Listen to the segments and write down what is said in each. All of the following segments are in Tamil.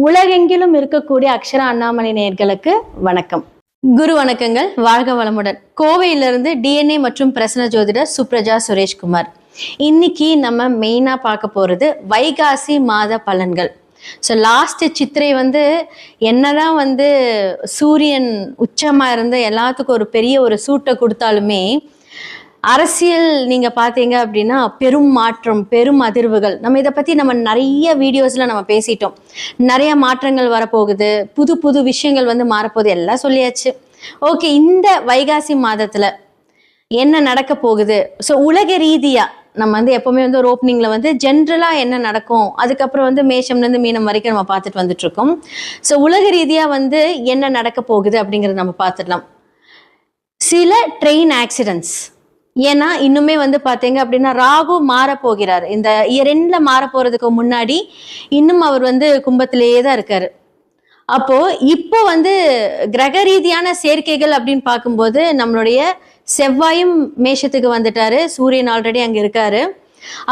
உலகெங்கிலும் இருக்கக்கூடிய அக்ஷரா அண்ணாமலை நேயர்களுக்கு வணக்கம். குரு வணக்கங்கள். வாழ்க வளமுடன். கோவையிலிருந்து டிஎன்ஏ மற்றும் பிரசன்ன ஜோதிடர் சுப்ரஜா சுரேஷ்குமார். இன்னைக்கு நம்ம மெயினா பார்க்க போறது வைகாசி மாத பலன்கள். ஸோ லாஸ்ட் சித்திரை என்னதான் சூரியன் உச்சமா இருந்து எல்லாத்துக்கும் ஒரு பெரிய ஒரு சூட்டை கொடுத்தாலுமே அரசியல் நீங்க பாத்தீங்க அப்படின்னா பெரும் மாற்றம், பெரும் அதிர்வுகள். நம்ம இதை பத்தி நிறைய வீடியோஸ்ல நம்ம பேசிட்டோம். நிறைய மாற்றங்கள் வரப்போகுது, புது புது விஷயங்கள் மாறப்போகுது, எல்லாம் சொல்லியாச்சு. ஓகே, இந்த வைகாசி மாதத்துல என்ன நடக்க போகுது? ஸோ உலக ரீதியா நம்ம எப்பவுமே ஒரு ஓப்பனிங்ல ஜென்ரலா என்ன நடக்கும், அதுக்கப்புறம் மேஷம்ல இருந்து மீனம் வரைக்கும் நம்ம பார்த்துட்டு வந்துட்டு இருக்கோம். ஸோ உலக ரீதியா என்ன நடக்க போகுது அப்படிங்கறத நம்ம பார்த்துடலாம். சில ட்ரெயின் ஆக்சிடென்ட்ஸ், ஏன்னா இன்னுமே பாத்தீங்க அப்படின்னா ராகு மாற போகிறார். இந்த இயர் எண்ட்ல மாற போறதுக்கு முன்னாடி இன்னும் அவர் கும்பத்திலேயே தான் இருக்காரு. அப்போ இப்போ கிரக ரீதியான சேர்க்கைகள் அப்படின்னு பார்க்கும்போது நம்மளுடைய செவ்வாயும் மேஷத்துக்கு வந்துட்டாரு, சூரியன் ஆல்ரெடி அங்க இருக்காரு.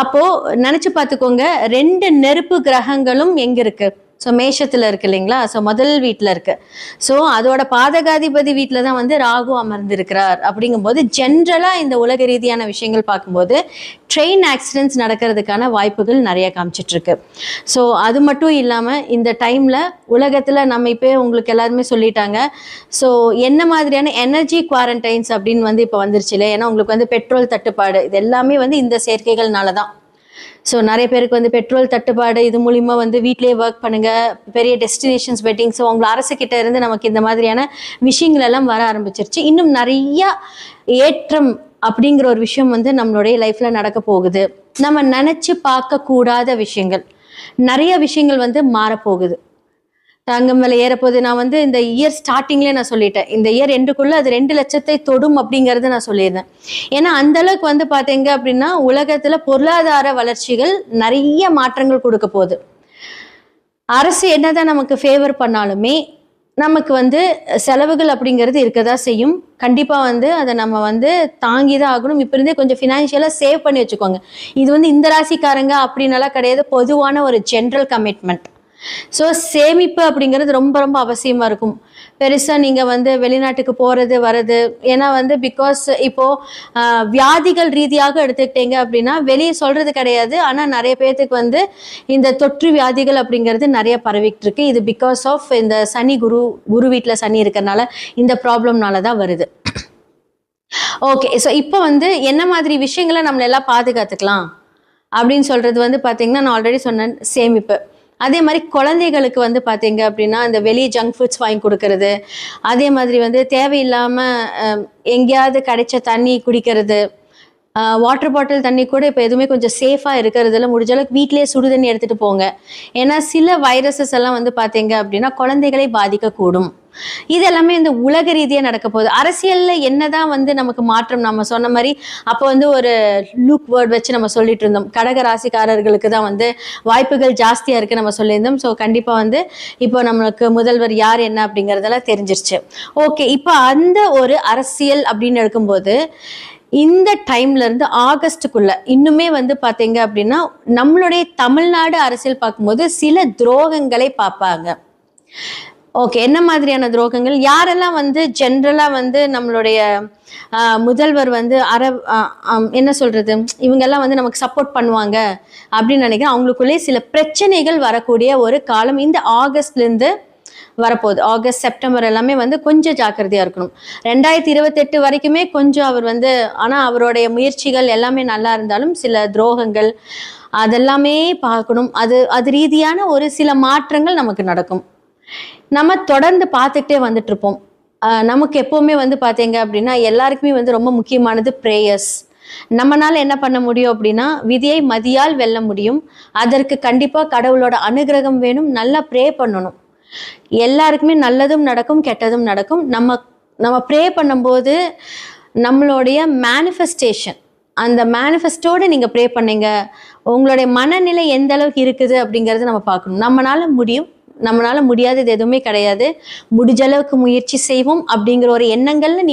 அப்போ நினைச்சு பார்த்துக்கோங்க, 2 நெருப்பு கிரகங்களும் எங்க இருக்கு? ஸோ மேஷத்துல இருக்கு இல்லைங்களா? ஸோ முதல் வீட்டில் இருக்கு. ஸோ அதோட பாதகாதிபதி வீட்டில் தான் ராகு அமர்ந்திருக்கிறார். அப்படிங்கும்போது ஜென்ரலா இந்த உலக ரீதியான விஷயங்கள் பார்க்கும்போது ட்ரெயின் ஆக்சிடென்ட்ஸ் நடக்கிறதுக்கான வாய்ப்புகள் நிறைய காமிச்சிட்டு இருக்கு. ஸோ அது மட்டும் இல்லாமல் இந்த டைம்ல உலகத்துல நம்ம இப்போ உங்களுக்கு எல்லாருமே சொல்லிட்டாங்க. ஸோ என்ன மாதிரியான எனர்ஜி குவாரண்டைன்ஸ் அப்படின்னு இப்போ வந்துருச்சு இல்லை? ஏன்னா உங்களுக்கு பெட்ரோல் தட்டுப்பாடு, இது எல்லாமே இந்த சேர்க்கைகள்னால தான். ஸோ நிறைய பேருக்கு பெட்ரோல் தட்டுப்பாடு, இது மூலிமா வீட்டிலேயே ஒர்க் பண்ணுங்க, பெரிய டெஸ்டினேஷன்ஸ் வெட்டிங். ஸோ உங்களை அரசுக்கிட்ட இருந்து நமக்கு இந்த மாதிரியான விஷயங்கள் எல்லாம் வர ஆரம்பிச்சிருச்சு. இன்னும் நிறைய ஏற்றம் அப்படிங்கிற ஒரு விஷயம் நம்மளுடைய லைஃப்ல நடக்க போகுது. நம்ம நினைச்சு பார்க்க கூடாத விஷயங்கள், நிறைய விஷயங்கள் மாறப்போகுது. தங்கம் விலை ஏறப்போகுது. நான் இந்த இயர் ஸ்டார்டிங்லேயே நான் சொல்லிட்டேன், இந்த இயர் எண்டுக்குள்ள அது 2 லட்சத்தை தொடும் அப்படிங்கறது நான் சொல்லியிருந்தேன். ஏன்னா அந்த அளவுக்கு பாத்தீங்க அப்படின்னா உலகத்துல பொருளாதார வளர்ச்சிகள் நிறைய மாற்றங்கள் கொடுக்க போகுது. அரசு என்னதான் நமக்கு ஃபேவர் பண்ணாலுமே நமக்கு செலவுகள் அப்படிங்கிறது இருக்கதான் செய்யும். கண்டிப்பா அதை நம்ம தாங்கிதான் ஆகணும். இப்ப இருந்தே கொஞ்சம் ஃபினான்ஷியலா சேவ் பண்ணி வச்சுக்கோங்க. இது இந்த ராசிக்காரங்க அப்படின்னாலாம் கிடையாது, பொதுவான ஒரு ஜென்ரல் கமிட்மெண்ட். ஸோ சேமிப்பு அப்படிங்கிறது ரொம்ப ரொம்ப அவசியமா இருக்கும். பெருசா நீங்க வெளிநாட்டுக்கு போறது வர்றது, ஏன்னா பிகாஸ் இப்போ வியாதிகள் ரீதியாக எடுத்துக்கிட்டீங்க அப்படின்னா வெளியே சொல்றது கிடையாது, ஆனா நிறைய பேர்த்துக்கு இந்த தொற்று வியாதிகள் அப்படிங்கிறது நிறைய பரவிட்டு இருக்கு. இது பிகாஸ் ஆஃப் இந்த சனி குரு வீட்டுல சனி இருக்கிறதுனால, இந்த ப்ராப்ளம்னால தான் வருது. ஓகே, ஸோ இப்போ என்ன மாதிரி விஷயங்களை நம்மள எல்லாம் பாதுகாத்துக்கலாம் அப்படின்னு சொல்றது பாத்தீங்கன்னா, நான் ஆல்ரெடி சொன்னேன், சேமிப்பு. அதே மாதிரி குழந்தைகளுக்கு பார்த்தீங்க அப்படின்னா இந்த வெளியே ஜங்க் ஃபுட்ஸ் வாங்கி கொடுக்கறது, அதே மாதிரி தேவையில்லாமல் எங்கேயாவது கிடைச்ச தண்ணி குடிக்கிறது, வாட்டர் பாட்டில் தண்ணி கூட இப்போ எதுவுமே கொஞ்சம் சேஃபாக இருக்கிறதுல முடிஞ்ச அளவுக்கு வீட்டிலேயே சுடு தண்ணி எடுத்துகிட்டு போங்க. ஏன்னா சில வைரஸஸ் எல்லாம் பார்த்தீங்க அப்படின்னா குழந்தைகளை பாதிக்கக்கூடும். இது எல்லாமே இந்த உலக ரீதியாக நடக்க போகுது. அரசியல்ல என்னதான் நமக்கு மாற்றம், நம்ம சொன்ன மாதிரி அப்போ ஒரு லூக் வேர்ட் வச்சு நம்ம சொல்லிட்டு இருந்தோம், கடக ராசிக்காரர்களுக்கு தான் வாய்ப்புகள் ஜாஸ்தியா இருக்கு நம்ம சொல்லியிருந்தோம். ஸோ கண்டிப்பா இப்போ நம்மளுக்கு முதல்வர் யார் என்ன அப்படிங்கறதெல்லாம் தெரிஞ்சிருச்சு. ஓகே, இப்போ அந்த ஒரு அரசியல் அப்படின்னு எடுக்கும்போது இந்த டைம்ல இருந்து ஆகஸ்டுக்குள்ள இன்னுமே பாத்தீங்க அப்படின்னா நம்மளுடைய தமிழ்நாடு அரசியல் பார்க்கும்போது சில துரோகங்களை பார்ப்பாங்க. ஓகே, என்ன மாதிரியான துரோகங்கள்? யாரெல்லாம் ஜென்ரலா நம்மளுடைய முதல்வர் என்ன சொல்றது, இவங்கெல்லாம் நமக்கு சப்போர்ட் பண்ணுவாங்க அப்படின்னு நினைக்கிறேன். அவங்களுக்குள்ளே சில பிரச்சனைகள் வரக்கூடிய ஒரு காலம் இந்த ஆகஸ்ட்ல இருந்து வரப்போகுது. ஆகஸ்ட் செப்டம்பர் எல்லாமே கொஞ்சம் ஜாக்கிரதையா இருக்கணும். 2028 வரைக்குமே கொஞ்சம் அவர் ஆனா அவருடைய முயற்சிகள் எல்லாமே நல்லா இருந்தாலும் சில துரோகங்கள் அதெல்லாமே பார்க்கணும். அது ரீதியான ஒரு சில மாற்றங்கள் நமக்கு நடக்கும். நம்ம தொடர்ந்து பார்த்துக்கிட்டே வந்துட்டு இருப்போம். நமக்கு எப்பவுமே பார்த்தீங்க அப்படின்னா எல்லாருக்குமே ரொம்ப முக்கியமானது பிரேயர்ஸ். நம்மனால என்ன பண்ண முடியும் அப்படின்னா, விதியை மதியால் வெல்ல முடியும். அதற்கு கண்டிப்பா கடவுளோட அனுகிரகம் வேணும். நல்லா ப்ரே பண்ணணும். எல்லாருக்குமே நல்லதும் நடக்கும், கெட்டதும் நடக்கும். நம்ம ப்ரே பண்ணும்போது நம்மளுடைய மேனிஃபெஸ்டேஷன், அந்த மேனிஃபெஸ்டோட நீங்க ப்ரே பண்ணீங்க, உங்களுடைய மனநிலை எந்த அளவுக்கு இருக்குது அப்படிங்கறது நம்ம பார்க்கணும். நம்மளால முடியும், நம்மளால முடியாதது எதுவுமே கிடையாது, முடிஞ்ச அளவுக்கு முயற்சி செய்வோம் அப்படிங்கிற ஒரு எண்ணங்கள்ல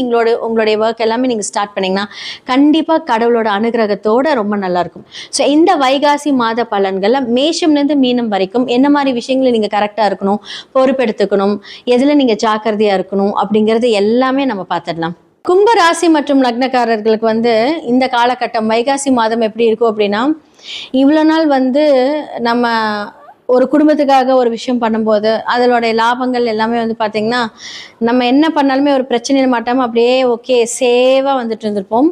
உங்களுடைய ஒர்க் எல்லாமே நீங்க ஸ்டார்ட் பண்ணீங்கன்னா கண்டிப்பா கடவுளோட அனுகிரகத்தோட ரொம்ப நல்லா இருக்கும். ஸோ இந்த வைகாசி மாத பலன்கள்ல மேஷம்லேருந்து மீனம் வரைக்கும் என்ன மாதிரி விஷயங்களை நீங்க கரெக்டா இருக்கணும், பொறுப்பெடுத்துக்கணும், எதுல நீங்க ஜாக்கிரதையா இருக்கணும் அப்படிங்கிறது எல்லாமே நம்ம பார்த்துடலாம். கும்ப ராசி மற்றும் லக்னக்காரர்களுக்கு இந்த காலகட்டம் வைகாசி மாதம் எப்படி இருக்கும் அப்படின்னா, இவ்வளோ நாள் நம்ம ஒரு குடும்பத்துக்காக ஒரு விஷயம் பண்ணும்போது அதனுடைய லாபங்கள் எல்லாமே பார்த்தீங்கன்னா, நம்ம என்ன பண்ணாலுமே ஒரு பிரச்சனையில் மாட்டாமல் அப்படியே ஓகே சேவாக வந்துட்டு இருந்திருப்போம்.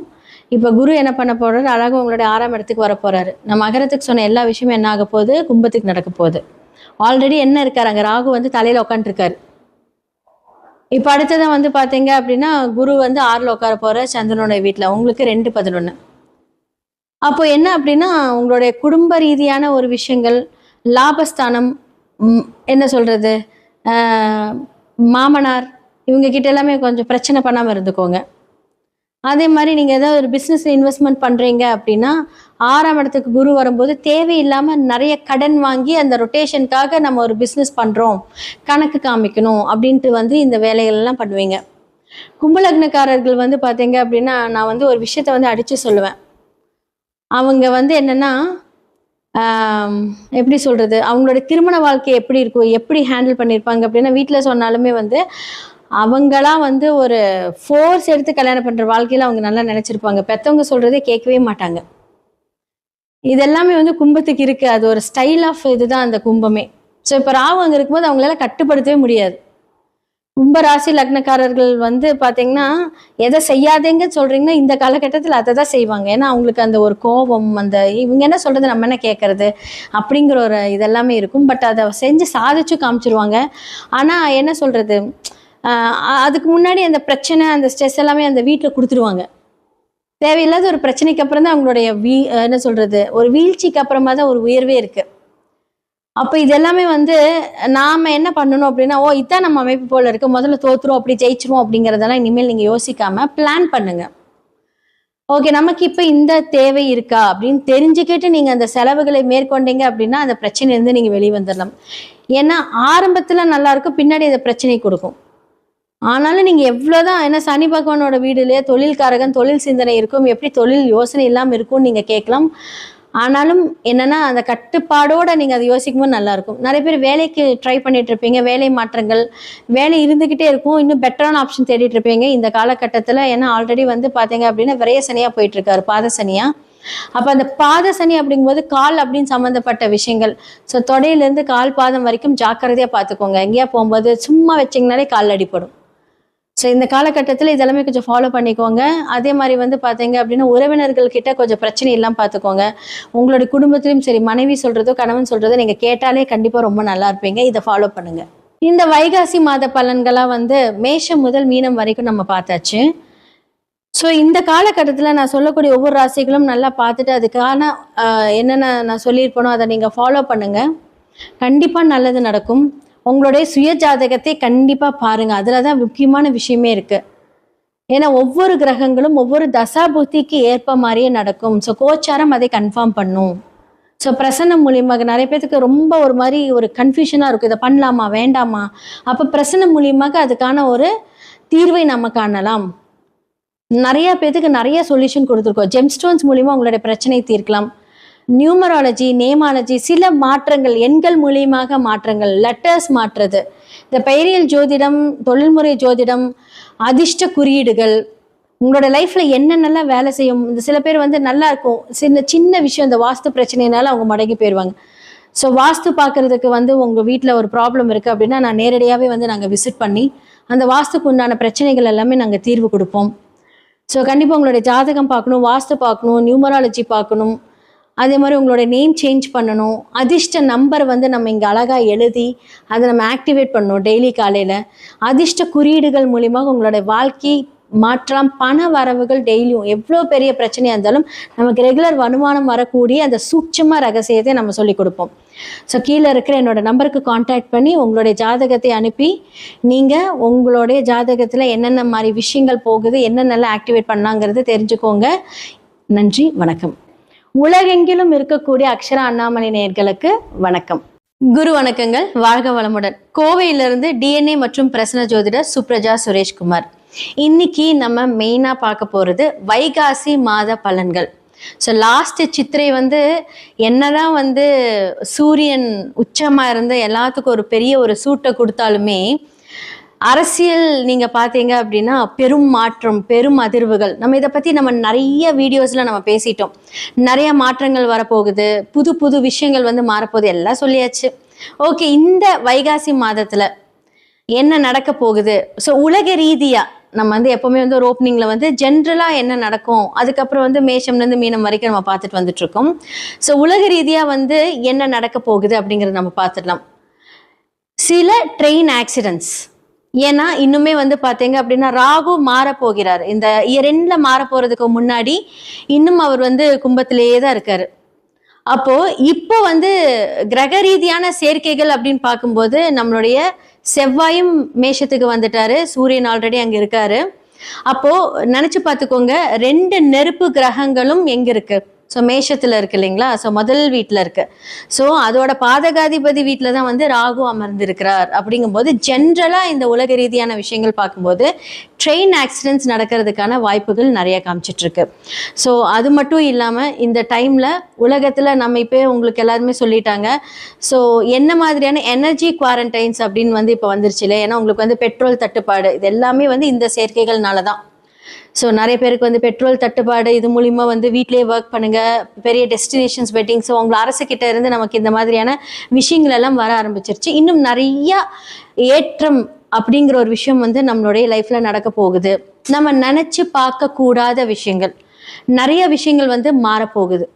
இப்போ குரு என்ன பண்ண போறாரு, அழகாக உங்களுடைய 6ஆம் இடத்துக்கு வர போறாரு. நம்ம மகரத்துக்கு சொன்ன எல்லா விஷயமும் என்ன ஆக போகுது, கும்பத்துக்கு நடக்க போகுது. ஆல்ரெடி என்ன இருக்காரு அங்கே, ராகு தலையில் உட்காந்துருக்காரு. இப்போ அடுத்ததான் பார்த்தீங்க அப்படின்னா, குரு 6ல் உட்கார போகிற சந்திரனுடைய வீட்டில், உங்களுக்கு 2-11. அப்போ என்ன அப்படின்னா, உங்களுடைய குடும்ப ரீதியான ஒரு விஷயங்கள், லாபஸ்தானம், என்ன சொல்கிறது, மாமனார் இவங்க கிட்ட எல்லாமே கொஞ்சம் பிரச்சனை பண்ணாமல் இருந்துக்கோங்க. அதே மாதிரி நீங்கள் ஏதாவது ஒரு பிஸ்னஸ் இன்வெஸ்ட்மெண்ட் பண்ணுறீங்க அப்படின்னா, 6ஆம் இடத்துக்கு குரு வரும்போது தேவையில்லாமல் நிறைய கடன் வாங்கி அந்த ரொட்டேஷனுக்காக நம்ம ஒரு பிஸ்னஸ் பண்ணுறோம், கணக்கு காமிக்கணும் அப்படின்ட்டு இந்த வேலைகள்லாம் பண்ணுவீங்க. கும்பலக்னக்காரர்கள் பார்த்தீங்க அப்படின்னா, நான் ஒரு விஷயத்த அடித்து சொல்லுவேன். அவங்க என்னென்னா, எப்படி சொல்கிறது, அவங்களோட திருமண வாழ்க்கை எப்படி இருக்கும், எப்படி ஹேண்டில் பண்ணியிருப்பாங்க அப்படின்னா, வீட்டில் சொன்னாலுமே அவங்களாம் ஒரு ஃபோர்ஸ் எடுத்து கல்யாணம் பண்ணுற வாழ்க்கையில் அவங்க நல்லா நினச்சிருப்பாங்க. பெற்றவங்க சொல்கிறதே கேட்கவே மாட்டாங்க. இதெல்லாமே கும்பத்துக்கு இருக்குது. அது ஒரு ஸ்டைல் ஆஃப் இதுதான் அந்த கும்பமே. ஸோ இப்போ ராகு அங்கே இருக்கும்போது அவங்களால கட்டுப்படுத்தவே முடியாது. கும்பராசி லக்னக்காரர்கள் பார்த்தீங்கன்னா, எதை செய்யாதேங்கன்னு சொல்கிறீங்கன்னா இந்த காலகட்டத்தில் அதை தான் செய்வாங்க. ஏன்னா அவங்களுக்கு அந்த ஒரு கோபம், அந்த இவங்க என்ன சொல்கிறது நம்ம என்ன கேட்குறது அப்படிங்கிற ஒரு இதெல்லாமே இருக்கும். பட் அதை செஞ்சு சாதிச்சு காமிச்சிருவாங்க. ஆனால் என்ன சொல்கிறது, அதுக்கு முன்னாடி அந்த பிரச்சனை, அந்த ஸ்ட்ரெஸ் எல்லாமே அந்த வீட்டில் கொடுத்துருவாங்க. தேவையில்லாத ஒரு பிரச்சனைக்கு அப்புறம் தான் அவங்களுடைய என்ன சொல்கிறது, ஒரு வீழ்ச்சிக்கு அப்புறமா தான் ஒரு உயர்வே இருக்குது. அப்போ இதெல்லாமே நாம் என்ன பண்ணணும் அப்படின்னா, இதான் நம்ம அமைப்பு போல் இருக்குது, முதல்ல தோற்றுரும் அப்படி ஜெயிச்சிரும் அப்படிங்கிறதெல்லாம் இனிமேல் நீங்கள் யோசிக்காமல் பிளான் பண்ணுங்கள். ஓகே, நமக்கு இப்போ இந்த தேவை இருக்கா அப்படின்னு தெரிஞ்சுக்கிட்டு நீங்கள் அந்த செலவுகளை மேற்கொண்டீங்க அப்படின்னா அந்த பிரச்சனையிலேருந்து நீங்கள் வெளியே வந்துடலாம். ஏன்னா ஆரம்பத்தில் நல்லாயிருக்கும், பின்னாடி அந்த பிரச்சனை கொடுக்கும். ஆனாலும் நீங்கள் எவ்வளோதான், ஏன்னா சனி பகவானோட வீடுலேயே தொழில்காரகன், தொழில் சிந்தனை இருக்கும், எப்படி தொழில் யோசனை இல்லாமல் இருக்கும்னு நீங்கள் கேட்கலாம். ஆனாலும் என்னென்னா அந்த கட்டுப்பாடோடு நீங்கள் அதை யோசிக்கும்போது நல்லாயிருக்கும். நிறைய பேர் வேலைக்கு ட்ரை பண்ணிகிட்டு இருப்பீங்க, வேலை மாற்றங்கள், வேலை இருந்துக்கிட்டே இருக்கும், இன்னும் பெட்டரான ஆப்ஷன் தேடிட்டு இருப்பீங்க இந்த காலகட்டத்தில். ஏன்னா ஆல்ரெடி பார்த்தீங்க அப்படின்னா விரைய சனியாக போயிட்டுருக்காரு, பாத சனியாக. அப்போ அந்த பாத சனி அப்படிங்கும்போது கால் அப்படின்னு சம்மந்தப்பட்ட விஷயங்கள். ஸோ தொடையிலேருந்து கால் பாதம் வரைக்கும் ஜாக்கிரதையாக பார்த்துக்கோங்க. எங்கேயா போகும்போது சும்மா வச்சிங்கனாலே கால் அடிப்படும். ஸோ இந்த காலகட்டத்தில் இதெல்லாமே கொஞ்சம் ஃபாலோ பண்ணிக்கோங்க. அதே மாதிரி பார்த்தீங்க அப்படின்னா உறவினர்கள்கிட்ட கொஞ்சம் பிரச்சனை இல்லாமல் பார்த்துக்கோங்க. உங்களுடைய குடும்பத்திலையும் சரி, மனைவி சொல்கிறதோ கணவன் சொல்கிறதோ நீங்கள் கேட்டாலே கண்டிப்பாக ரொம்ப நல்லா இருப்பீங்க. இதை ஃபாலோ பண்ணுங்கள். இந்த வைகாசி மாத பலன்களாக மேஷம் முதல் மீனம் வரைக்கும் நம்ம பார்த்தாச்சு. ஸோ இந்த காலகட்டத்தில் நான் சொல்லக்கூடிய ஒவ்வொரு ராசிகளும் நல்லா பார்த்துட்டு அதுக்கான என்னென்ன நான் சொல்லியிருப்பேனோ அதை நீங்கள் ஃபாலோ பண்ணுங்கள். கண்டிப்பாக நல்லது நடக்கும். உங்களுடைய சுய ஜாதகத்தை கண்டிப்பாக பாருங்கள். அதில் தான் முக்கியமான விஷயமே இருக்குது. ஏன்னா ஒவ்வொரு கிரகங்களும் ஒவ்வொரு தசா புத்திக்கு ஏற்ப மாதிரியே நடக்கும். ஸோ கோச்சாரம் அதை கன்ஃபார்ம் பண்ணும். ஸோ பிரசன்னம் மூலியமாக நிறைய பேருக்கு ரொம்ப ஒரு மாதிரி ஒரு கன்ஃபியூஷனாக இருக்கும், இதை பண்ணலாமா வேண்டாமா. அப்போ பிரசன்னம் மூலியமாக அதுக்கான ஒரு தீர்வை நம்ம காணலாம். நிறைய பேருக்கு நிறைய சொல்யூஷன் கொடுத்துருக்கோம். ஜெம்ஸ்டோன்ஸ் மூலியமாக உங்களுடைய பிரச்சனை தீர்க்கலாம். நியூமராலஜி, நேமாலஜி, சில மாற்றங்கள், எண்கள் மூலியமாக மாற்றங்கள், லெட்டர்ஸ் மாற்றுறது, இந்த பெயரியல் ஜோதிடம், தொழில்முறை ஜோதிடம், அதிர்ஷ்ட குறியீடுகள், உங்களோட லைஃப்பில் என்னென்னலாம் வேலை செய்யும். இந்த சில பேர் நல்லா இருக்கும், சின்ன விஷயம், இந்த வாஸ்து பிரச்சனைனால அவங்க மடங்கி போயிடுவாங்க. ஸோ வாஸ்து பார்க்குறதுக்கு உங்கள் வீட்டில் ஒரு ப்ராப்ளம் இருக்குது அப்படின்னா நான் நேரடியாகவே நாங்கள் விசிட் பண்ணி அந்த வாஸ்துக்கு உண்டான பிரச்சனைகள் எல்லாமே நாங்கள் தீர்வு கொடுப்போம். ஸோ கண்டிப்பாக உங்களுடைய ஜாதகம் பார்க்கணும், வாஸ்து பார்க்கணும், நியூமராலஜி பார்க்கணும். அதே மாதிரி உங்களோட நேம் சேஞ்ச் பண்ணணும். அதிர்ஷ்ட நம்பர் நம்ம இங்கே அழகாக எழுதி அதை நம்ம ஆக்டிவேட் பண்ணணும் டெய்லி காலையில். அதிர்ஷ்ட குறியீடுகள் மூலியமாக உங்களோட வாழ்க்கை மாற்றம், பண வரவுகள் டெய்லியும் எவ்வளோ பெரிய பிரச்சனையாக இருந்தாலும் நமக்கு ரெகுலர் வருமானம் வரக்கூடிய அந்த சூட்சம ரகசியத்தை நம்ம சொல்லிக் கொடுப்போம். ஸோ கீழே இருக்கிற என்னோடய நம்பருக்கு காண்டாக்ட் பண்ணி உங்களுடைய ஜாதகத்தை அனுப்பி நீங்கள் உங்களுடைய ஜாதகத்தில் என்னென்ன மாதிரி விஷயங்கள் போகுது, என்னென்னலாம் ஆக்டிவேட் பண்ணாங்கிறது தெரிஞ்சுக்கோங்க. நன்றி, வணக்கம். உலகெங்கிலும் இருக்கக்கூடிய அக்ஷரா அண்ணாமலை நேயர்களுக்கு வணக்கம். குரு வணக்கங்கள், வாழ்க வளமுடன். கோவையிலிருந்து டிஎன்ஏ மற்றும் பிரசன்ன ஜோதிடர் சுப்ரஜா சுரேஷ்குமார். இன்னைக்கு நம்ம மெயினாக பார்க்க போகிறது வைகாசி மாத பலன்கள். ஸோ லாஸ்ட் சித்திரை என்னதான் சூரியன் உச்சமாக இருந்து எல்லாத்துக்கும் ஒரு பெரிய ஒரு சூட்டை கொடுத்தாலுமே அரசியல் நீங்கள் பார்த்தீங்க அப்படின்னா பெரும் மாற்றம், பெரும் அதிர்வுகள். நம்ம இதை பற்றி நம்ம நிறைய வீடியோஸில் நம்ம பேசிட்டோம். நிறைய மாற்றங்கள் வரப்போகுது, புது புது விஷயங்கள் மாறப்போகுது, எல்லாம் சொல்லியாச்சு. ஓகே, இந்த வைகாசி மாதத்தில் என்ன நடக்க போகுது? ஸோ உலக ரீதியாக நம்ம எப்போவுமே ஒரு ஓப்பனிங்கில் ஜென்ரலாக என்ன நடக்கும், அதுக்கப்புறம் மேஷம்லேருந்து மீனம் வரைக்கும் நம்ம பார்த்துட்டு வந்துட்டுருக்கோம். ஸோ உலக ரீதியாக என்ன நடக்க போகுது அப்படிங்கிறத நம்ம பார்த்துடலாம். சில ட்ரெயின் ஆக்சிடென்ட்ஸ், ஏன்னா இன்னுமே பார்த்தீங்க அப்படின்னா ராகு மாற போகிறார். இந்த இயர் எண்டில் மாற போகிறதுக்கு முன்னாடி இன்னும் அவர் கும்பத்திலேயே தான் இருக்காரு. அப்போ இப்போ கிரக ரீதியான சேர்க்கைகள் அப்படின்னு பார்க்கும்போது நம்மளுடைய செவ்வாயும் மேஷத்துக்கு வந்துட்டாரு, சூரியன் ஆல்ரெடி அங்கே இருக்காரு. அப்போ நினைச்சு பார்த்துக்கோங்க, 2 நெருப்பு கிரகங்களும் எங்க இருக்கு? ஸோ மேஷத்தில் இருக்கு இல்லைங்களா? ஸோ முதல் வீட்டில் இருக்கு. ஸோ அதோட பாதகாதிபதி வீட்டில் தான் ராகு அமர்ந்திருக்கிறார். அப்படிங்கும்போது ஜென்ரலாக இந்த உலக ரீதியான விஷயங்கள் பார்க்கும்போது ட்ரெயின் ஆக்சிடென்ட்ஸ் நடக்கிறதுக்கான வாய்ப்புகள் நிறைய காமிச்சிட்டு இருக்கு. ஸோ அது மட்டும் இல்லாமல் இந்த டைமில் உலகத்தில் நம்ம இப்போ உங்களுக்கு எல்லாருமே சொல்லிட்டாங்க. ஸோ என்ன மாதிரியான எனர்ஜி குவாரண்டைன்ஸ் அப்படின்னு இப்போ வந்துருச்சு இல்லை? ஏன்னா உங்களுக்கு பெட்ரோல் தட்டுப்பாடு, இது எல்லாமே இந்த சேர்க்கைகள்னால தான். ஸோ நிறைய பேருக்கு பெட்ரோல் தட்டுப்பாடு, இது மூலிமா வீட்டிலேயே ஒர்க் பண்ணுங்கள், பெரிய டெஸ்டினேஷன்ஸ் வெட்டிங். ஸோ உங்களை அரசுக்கிட்ட இருந்து நமக்கு இந்த மாதிரியான விஷயங்கள் எல்லாம் வர ஆரம்பிச்சிருச்சு. இன்னும் நிறையா ஏற்றம் அப்படிங்கிற ஒரு விஷயம் நம்மளுடைய லைஃப்பில் நடக்க போகுது. நம்ம நினச்சி பார்க்கக்கூடாத விஷயங்கள், நிறைய விஷயங்கள் மாறப்போகுது.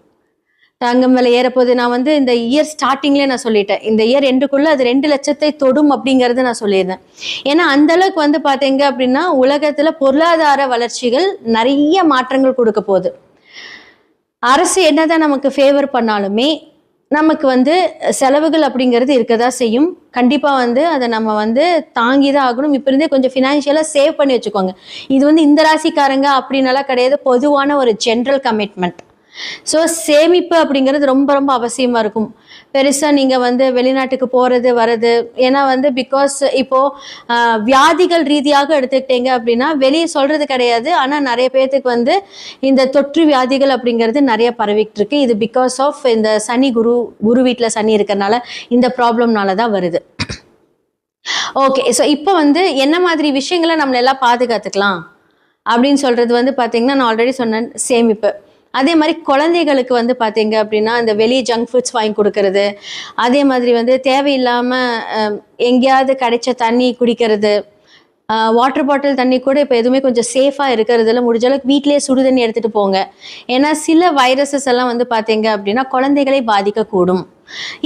தங்கம் விலை ஏறப்போகுது. நான் இந்த இயர் ஸ்டார்டிங்லேயே நான் சொல்லிட்டேன், இந்த இயர் எண்டுக்குள்ளே அது 2 லட்சத்தை தொடும் அப்படிங்கிறது நான் சொல்லியிருந்தேன். ஏன்னா அந்த அளவுக்கு பார்த்தீங்க அப்படின்னா உலகத்தில் பொருளாதார வளர்ச்சிகள் நிறைய மாற்றங்கள் கொடுக்க போகுது. அரசு என்னதான் நமக்கு ஃபேவர் பண்ணாலுமே நமக்கு செலவுகள் அப்படிங்கிறது இருக்கதான் செய்யும். கண்டிப்பாக அதை நம்ம தாங்கி தான் ஆகணும். இப்போ இருந்தே கொஞ்சம் ஃபினான்ஷியலாக சேவ் பண்ணி வச்சுக்கோங்க. இது இந்த ராசிக்காரங்க அப்படின்னலாம் கிடையாது, பொதுவான ஒரு ஜென்ரல் கமிட்மெண்ட். ஸோ சேமிப்பு அப்படிங்கிறது ரொம்ப ரொம்ப அவசியமாக இருக்கும். பெருசாக நீங்கள் வெளிநாட்டுக்கு போகிறது வர்றது, ஏன்னா பிகாஸ் இப்போது வியாதிகள் ரீதியாக எடுத்துக்கிட்டீங்க அப்படின்னா வெளியே சொல்கிறது கிடையாது, ஆனால் நிறைய பேர்த்துக்கு இந்த தொற்று வியாதிகள் அப்படிங்கிறது நிறைய பரவிக்கிட்டு இருக்கு. இது பிகாஸ் ஆஃப் இந்த சனி குரு வீட்டில் சனி இருக்கிறனால இந்த ப்ராப்ளம்னால தான் வருது. ஓகே, ஸோ இப்போ என்ன மாதிரி விஷயங்களை நம்மளெல்லாம் பாதுகாத்துக்கலாம் அப்படின்னு சொல்கிறது பார்த்தீங்கன்னா, நான் ஆல்ரெடி சொன்னேன், சேமிப்பு. அதே மாதிரி குழந்தைகளுக்கு பார்த்தீங்க அப்படின்னா இந்த வெளியே ஜங்க் ஃபுட்ஸ் வாங்கி கொடுக்கறது, அதே மாதிரி தேவையில்லாமல் எங்கேயாவது கிடைச்ச தண்ணி குடிக்கிறது, வாட்டர் பாட்டில் தண்ணி கூட இப்போ எதுவுமே கொஞ்சம் சேஃபாக இருக்கிறதுல முடிஞ்ச அளவுக்கு வீட்டிலேயே சுடு தண்ணி எடுத்துகிட்டு போங்க. ஏன்னா சில வைரஸஸ் எல்லாம் பார்த்தீங்க அப்படின்னா குழந்தைகளை பாதிக்கக்கூடும்.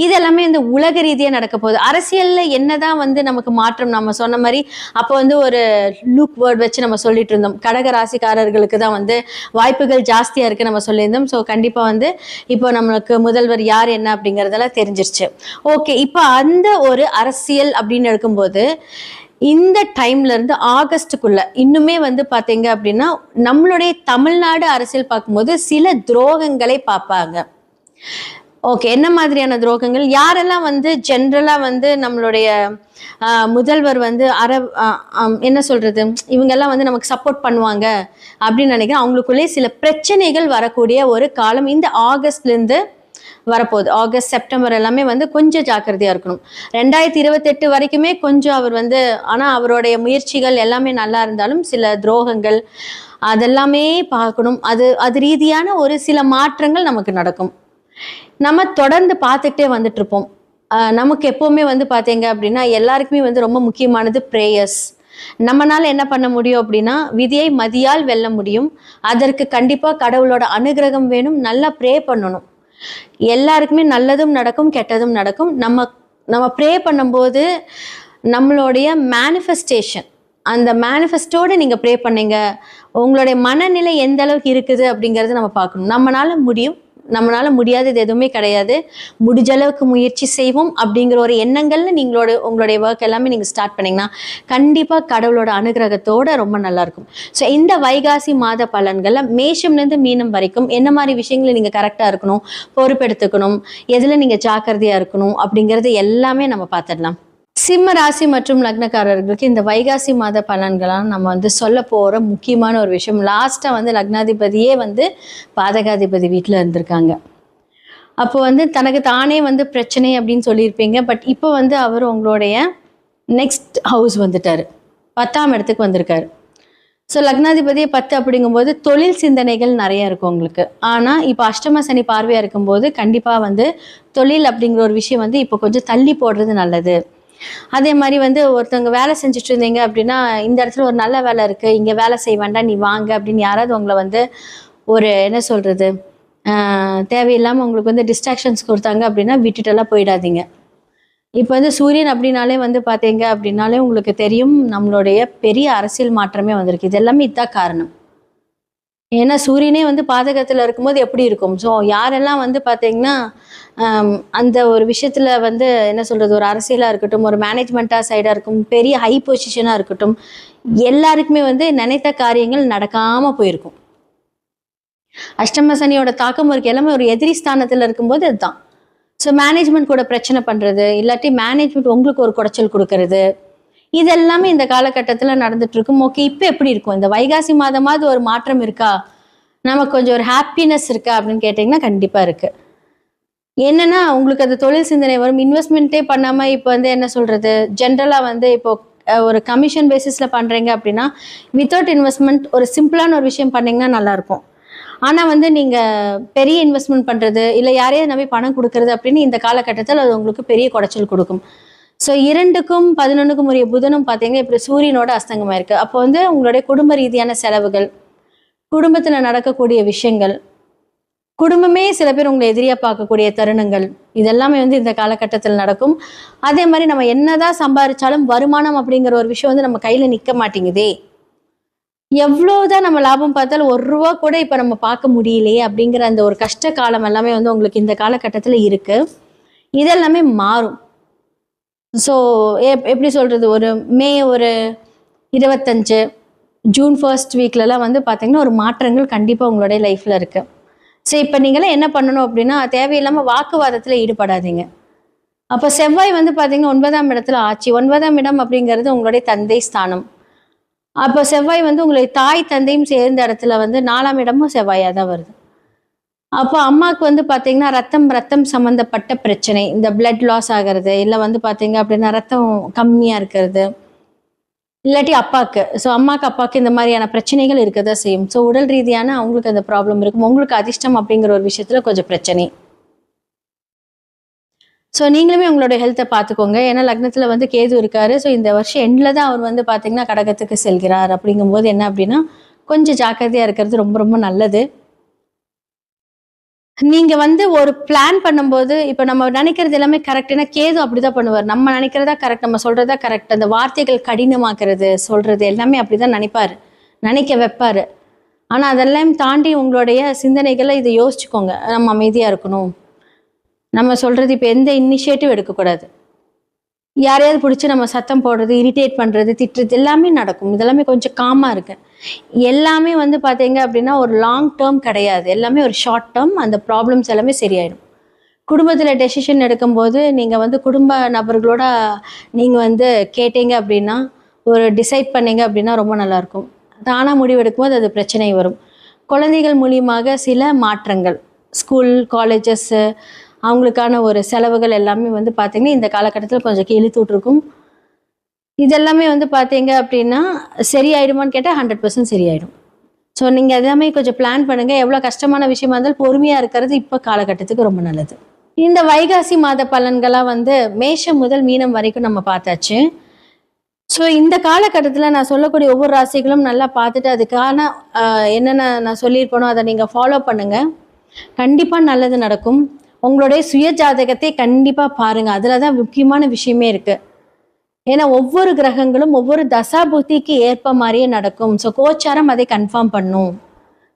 இது எல்லாமே இந்த உலக ரீதியாக நடக்க போகுது. அரசியலில் என்னதான் நமக்கு மாற்றம், நம்ம சொன்ன மாதிரி அப்போ ஒரு லூக் வேர்ட் வச்சு நம்ம சொல்லிட்டு இருந்தோம், கடக ராசிக்காரர்களுக்கு தான் வாய்ப்புகள் ஜாஸ்தியாக இருக்குது நம்ம சொல்லியிருந்தோம். ஸோ கண்டிப்பாக இப்போ நம்மளுக்கு முதல்வர் யார் என்ன அப்படிங்கிறதெல்லாம் தெரிஞ்சிருச்சு. ஓகே, இப்போ அந்த ஒரு அரசியல் அப்படின்னு எடுக்கும்போது இந்த டைம்ல இருந்து ஆகஸ்டுக்குள்ள இன்னுமே பார்த்தீங்க அப்படின்னா நம்மளுடைய தமிழ்நாடு அரசியல் பார்க்கும்போது சில துரோகங்களை பார்ப்பாங்க. ஓகே, என்ன மாதிரியான துரோகங்கள்? யாரெல்லாம் ஜென்ரலா நம்மளுடைய முதல்வர் என்ன சொல்றது, இவங்கெல்லாம் நமக்கு சப்போர்ட் பண்ணுவாங்க அப்படின்னு நினைக்கிறேன். அவங்களுக்குள்ளே சில பிரச்சனைகள் வரக்கூடிய ஒரு காலம் இந்த ஆகஸ்ட்லேருந்து வரப்போகுது. ஆகஸ்ட் செப்டம்பர் எல்லாமே கொஞ்சம் ஜாக்கிரதையாக இருக்கணும். 2028 வரைக்குமே கொஞ்சம் அவர் ஆனால் அவருடைய முயற்சிகள் எல்லாமே நல்லா இருந்தாலும் சில துரோகங்கள் அதெல்லாமே பார்க்கணும். அது ரீதியான ஒரு சில மாற்றங்கள் நமக்கு நடக்கும். நம்ம தொடர்ந்து பார்த்துக்கிட்டே வந்துட்டு இருப்போம். நமக்கு எப்போவுமே பார்த்தீங்க அப்படின்னா எல்லாருக்குமே ரொம்ப முக்கியமானது ப்ரேயர்ஸ். நம்மளால என்ன பண்ண முடியும் அப்படின்னா விதியை மதியால் வெல்ல முடியும். அதற்கு கண்டிப்பாக கடவுளோட அனுகிரகம் வேணும். நல்லா ப்ரே பண்ணணும். எல்லாருக்குமே நல்லதும் நடக்கும், கெட்டதும் நடக்கும். நம்ம ப்ரே பண்ணும்போது நம்மளுடைய மேனிஃபெஸ்டேஷன், அந்த மேனிஃபெஸ்டோடு நீங்கள் ப்ரே பண்ணீங்க, உங்களுடைய மனநிலை எந்த அளவுக்கு இருக்குது அப்படிங்கிறது நம்ம பார்க்கணும். நம்மளால முடியும், நம்மளால முடியாதது எதுவுமே கிடையாது, முடிஞ்ச அளவுக்கு முயற்சி செய்வோம் அப்படிங்கிற ஒரு எண்ணங்கள்ல உங்களுடைய ஒர்க் எல்லாமே நீங்க ஸ்டார்ட் பண்ணீங்கன்னா கண்டிப்பா கடவுளோட அனுகிரகத்தோட ரொம்ப நல்லா இருக்கும். ஸோ இந்த வைகாசி மாத பலன்கள்ல மேஷம்லேருந்து மீனம் வரைக்கும் என்ன மாதிரி விஷயங்களை நீங்க கரெக்டா இருக்கணும், பொறுப்பெடுத்துக்கணும், எதுல நீங்க ஜாக்கிரதையா இருக்கணும் அப்படிங்கிறது எல்லாமே நம்ம பார்த்துடலாம். சிம்ம ராசி மற்றும் லக்னக்காரர்களுக்கு இந்த வைகாசி மாத பலன்களாம் நம்ம வந்து சொல்ல போகிற முக்கியமான ஒரு விஷயம். லாஸ்ட்டாக வந்து லக்னாதிபதியே வந்து பாதகாதிபதி வீட்டில் இருந்திருக்காங்க. அப்போ வந்து தனக்கு தானே வந்து பிரச்சனை அப்படின்னு சொல்லியிருப்பீங்க. பட் இப்போ வந்து அவர் உங்களுடைய நெக்ஸ்ட் ஹவுஸ் வந்துட்டார், 10ஆம் இடத்துக்கு வந்திருக்காரு. ஸோ லக்னாதிபதியை 10 அப்படிங்கும்போது தொழில் சிந்தனைகள் நிறைய இருக்கும் உங்களுக்கு. ஆனால் இப்போ அஷ்டம சனி பார்வையாக இருக்கும்போது கண்டிப்பாக வந்து தொழில் அப்படிங்கிற ஒரு விஷயம் வந்து இப்போ கொஞ்சம் தள்ளி போடுறது நல்லது. அதே மாதிரி வந்து ஒருத்தவங்க வேலை செஞ்சுட்டு இருந்தீங்க அப்படின்னா, இந்த இடத்துல ஒரு நல்ல வேலை இருக்கு, இங்க வேலை செய்ய வேண்டாம், நீ வாங்க அப்படின்னு யாராவது உங்களை வந்து ஒரு என்ன சொல்றது, தேவையில்லாம உங்களுக்கு வந்து டிஸ்ட்ராக்ஷன்ஸ் கொடுத்தாங்க அப்படின்னா விட்டுட்டெல்லாம் போயிடாதீங்க. இப்போ வந்து சூரியன் அப்படின்னாலே வந்து பார்த்தீங்க அப்படின்னாலே உங்களுக்கு தெரியும், நம்மளுடைய பெரிய அரசியல் மாற்றமே வந்திருக்கு. இது எல்லாமே இதுதான் காரணம். ஏன்னா சூரியனே வந்து பாதகத்தில் இருக்கும்போது எப்படி இருக்கும். ஸோ யாரெல்லாம் வந்து பார்த்தீங்கன்னா அந்த ஒரு விஷயத்தில் வந்து என்ன சொல்கிறது, ஒரு அரசியலாக இருக்கட்டும், ஒரு மேனேஜ்மெண்ட்டாக சைடாக இருக்கும், பெரிய ஹை பொசிஷனாக இருக்கட்டும், எல்லாருக்குமே வந்து நினைத்த காரியங்கள் நடக்காமல் போயிருக்கும். அஷ்டம சனியோட தாக்கம் இருக்கு, எல்லாமே ஒரு எதிரி ஸ்தானத்தில் இருக்கும்போது அதுதான். ஸோ மேனேஜ்மெண்ட் கூட பிரச்சனை பண்ணுறது, இல்லாட்டி மேனேஜ்மெண்ட் உங்களுக்கு ஒரு குடைச்சல் கொடுக்கறது, இதெல்லாமே இந்த காலகட்டத்தில் நடந்துட்டு இருக்கும். ஓகே, இப்போ எப்படி இருக்கும், இந்த வைகாசி மாதமாவது ஒரு மாற்றம் இருக்கா, நமக்கு கொஞ்சம் ஒரு ஹாப்பினஸ் இருக்கா அப்படின்னு கேட்டிங்கன்னா கண்டிப்பாக இருக்குது. என்னன்னா உங்களுக்கு அது தொழில் சிந்தனை வரும். இன்வெஸ்ட்மெண்ட்டே பண்ணாமல் இப்போ வந்து என்ன சொல்கிறது, ஜென்ரலாக வந்து இப்போ ஒரு கமிஷன் பேசிஸில் பண்ணுறீங்க அப்படின்னா வித்தவுட் இன்வெஸ்ட்மெண்ட் ஒரு சிம்பிளான ஒரு விஷயம் பண்ணிங்கன்னா நல்லாயிருக்கும். ஆனால் வந்து நீங்கள் பெரிய இன்வெஸ்ட்மெண்ட் பண்ணுறது இல்லை யாரையும் நம்பி பணம் கொடுக்கறது அப்படின்னு இந்த காலகட்டத்தில் அது உங்களுக்கு பெரிய குடைச்சல் கொடுக்கும். ஸோ 2க்கும் 11க்கும் உரிய புதனும் பார்த்தீங்கன்னா இப்படி சூரியனோட அஸ்தங்கமாக இருக்குது. அப்போ வந்து உங்களுடைய குடும்ப ரீதியான செலவுகள், குடும்பத்தில் நடக்கக்கூடிய விஷயங்கள், குடும்பமே சில பேர் உங்களை எதிரியாக பார்க்கக்கூடிய தருணங்கள், இதெல்லாமே வந்து இந்த காலகட்டத்தில் நடக்கும். அதே மாதிரி நம்ம என்னதான் சம்பாதிச்சாலும் வருமானம் அப்படிங்கிற ஒரு விஷயம் வந்து நம்ம கையில் நிற்க மாட்டேங்குதே, எவ்வளோதான் நம்ம லாபம் பார்த்தாலும் ₹1 கூட இப்போ நம்ம பார்க்க முடியலையே அப்படிங்கிற அந்த ஒரு கஷ்ட காலம் எல்லாமே வந்து உங்களுக்கு இந்த காலகட்டத்தில் இருக்குது. இதெல்லாமே மாறும். ஸோ எப்படி சொல்கிறது, ஒரு மே ஒரு 25 ஜூன் 1 வீக்லலாம் வந்து பார்த்தீங்கன்னா ஒரு மாற்றங்கள் கண்டிப்பாக உங்களுடைய லைஃப்பில் இருக்குது. ஸோ இப்போ நீங்களாம் என்ன பண்ணணும் அப்படின்னா, தேவையில்லாமல் வாக்குவாதத்தில் ஈடுபடாதீங்க. அப்போ செவ்வாய் வந்து பார்த்தீங்கன்னா 9ஆம் இடத்துல ஆச்சு. 9ஆம் இடம் அப்படிங்கிறது உங்களுடைய தந்தை ஸ்தானம். அப்போ செவ்வாய் வந்து உங்களுடைய தாய் தந்தையும் சேர்ந்த இடத்துல வந்து 4ஆம் இடமும் செவ்வாயாக தான் வருது. அப்போ அம்மாவுக்கு வந்து பார்த்தீங்கன்னா ரத்தம் சம்மந்தப்பட்ட பிரச்சனை, இந்த பிளட் லாஸ் ஆகிறது, இல்லை வந்து பார்த்தீங்க அப்படின்னா ரத்தம் கம்மியாக இருக்கிறது, இல்லாட்டி அப்பாவுக்கு, ஸோ அம்மாவுக்கு அப்பாவுக்கு இந்த மாதிரியான பிரச்சனைகள் இருக்க தான் செய்யும். ஸோ உடல் ரீதியான அவங்களுக்கு அந்த ப்ராப்ளம் இருக்கும். உங்களுக்கு அதிர்ஷ்டம் அப்படிங்கிற ஒரு விஷயத்தில் கொஞ்சம் பிரச்சனை. ஸோ நீங்களுமே உங்களோட ஹெல்த்தை பார்த்துக்கோங்க. ஏன்னா லக்னத்தில் வந்து கேது இருக்காரு. ஸோ இந்த வருஷம் எண்டில் தான் அவர் வந்து பார்த்தீங்கன்னா கடகத்துக்கு செல்கிறார். அப்படிங்கும்போது என்ன அப்படின்னா கொஞ்சம் ஜாக்கிரதையாக இருக்கிறது ரொம்ப ரொம்ப நல்லது. நீங்க வந்து ஒரு பிளான் பண்ணும்போது இப்போ நம்ம நினைக்கிறது எல்லாமே கரெக்ட். ஏன்னா கேது அப்படிதான் பண்ணுவார். நம்ம நினைக்கிறதா கரெக்ட், நம்ம சொல்றதா கரெக்ட், அந்த வார்த்தைகள் கடினமாக்குறது சொல்றது எல்லாமே அப்படிதான் நினைப்பாரு, நினைக்க வைப்பாரு. ஆனா அதெல்லாம் தாண்டி உங்களுடைய சிந்தனைகளை இதை யோசிச்சுக்கோங்க. நம்ம அமைதியா இருக்கணும், நம்ம சொல்றது இப்போ எந்த இனிஷியேட்டிவ் எடுக்கக்கூடாது. யாரையாவது பிடிச்சி நம்ம சத்தம் போடுறது, இரிட்டேட் பண்ணுறது, திட்டுறது எல்லாமே நடக்கும். இதெல்லாமே கொஞ்சம் காமாக இருக்கு. எல்லாமே வந்து பார்த்தீங்க அப்படின்னா ஒரு லாங் டேர்ம் கிடையாது, எல்லாமே ஒரு ஷார்ட் டேர்ம். அந்த ப்ராப்ளம்ஸ் எல்லாமே சரியாயிடும். குடும்பத்தில் டெசிஷன் எடுக்கும்போது நீங்கள் வந்து குடும்ப நபர்களோட நீங்கள் வந்து கேட்டீங்க அப்படின்னா, ஒரு டிசைட் பண்ணீங்க அப்படின்னா ரொம்ப நல்லாயிருக்கும். தானாக முடிவெடுக்கும்போது அது பிரச்சனை வரும். குழந்தைகள் மூலியமாக சில மாற்றங்கள், ஸ்கூல் காலேஜஸ்ஸு அவங்களுக்கான ஒரு செலவுகள் எல்லாமே வந்து பார்த்தீங்கன்னா இந்த காலகட்டத்தில் கொஞ்சம் இழுத்து விட்ருக்கும். இதெல்லாமே வந்து பார்த்தீங்க அப்படின்னா சரியாயிடுமான்னு கேட்டால் 100% சரியாயிடும். ஸோ நீங்கள் எல்லாமே கொஞ்சம் பிளான் பண்ணுங்கள். எவ்வளோ கஷ்டமான விஷயமா இருந்தாலும் பொறுமையாக இருக்கிறது இப்போ காலகட்டத்துக்கு ரொம்ப நல்லது. இந்த வைகாசி மாத பலன்களாக வந்து மேஷம் முதல் மீனம் வரைக்கும் நம்ம பார்த்தாச்சு. ஸோ இந்த காலகட்டத்தில் நான் சொல்லக்கூடிய ஒவ்வொரு ராசிகளும் நல்லா பார்த்துட்டு அதுக்கான என்னென்ன நான் சொல்லியிருப்பேனோ அதை நீங்கள் ஃபாலோ பண்ணுங்கள். கண்டிப்பாக நல்லது நடக்கும். உங்களுடைய சுய ஜாதகத்தை கண்டிப்பாக பாருங்கள், அதில் தான் முக்கியமான விஷயமே இருக்குது. ஏன்னா ஒவ்வொரு கிரகங்களும் ஒவ்வொரு தசா புத்திக்கு ஏற்ப மாதிரியே நடக்கும். ஸோ கோச்சாரம் அதை கன்ஃபார்ம் பண்ணும்.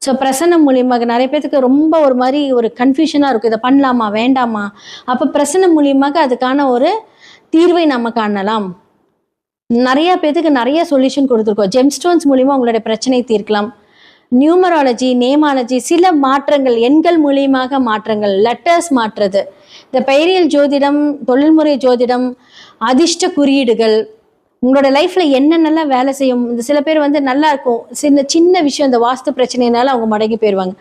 ஸோ பிரசன்னம் மூலியமாக நிறைய பேத்துக்கு ரொம்ப ஒரு மாதிரி ஒரு கன்ஃபியூஷனாக இருக்கும், இதை பண்ணலாமா வேண்டாமா. அப்போ பிரசன்னம் மூலியமாக அதுக்கான ஒரு தீர்வை நம்ம காணலாம். நிறைய பேத்துக்கு நிறைய சொல்யூஷன் கொடுத்துருக்கோம். ஜெம்ஸ்டோன்ஸ் மூலியமாக உங்களுடைய பிரச்சனை தீர்க்கலாம். நியூமராலஜி, நேமாலஜி, சில மாற்றங்கள், எண்கள் மூலியமாக மாற்றங்கள், லெட்டர்ஸ் மாற்றுறது, இந்த பெயரியல் ஜோதிடம், தொழில்முறை ஜோதிடம், அதிர்ஷ்ட குறியீடுகள், உங்களோட லைஃப்ல என்னென்னலாம் வேலை செய்யும். இந்த சில பேர் வந்து நல்லா இருக்கும், சின்ன விஷயம், இந்த வாஸ்து பிரச்சனைனால அவங்க மடங்கி போயிடுவாங்க.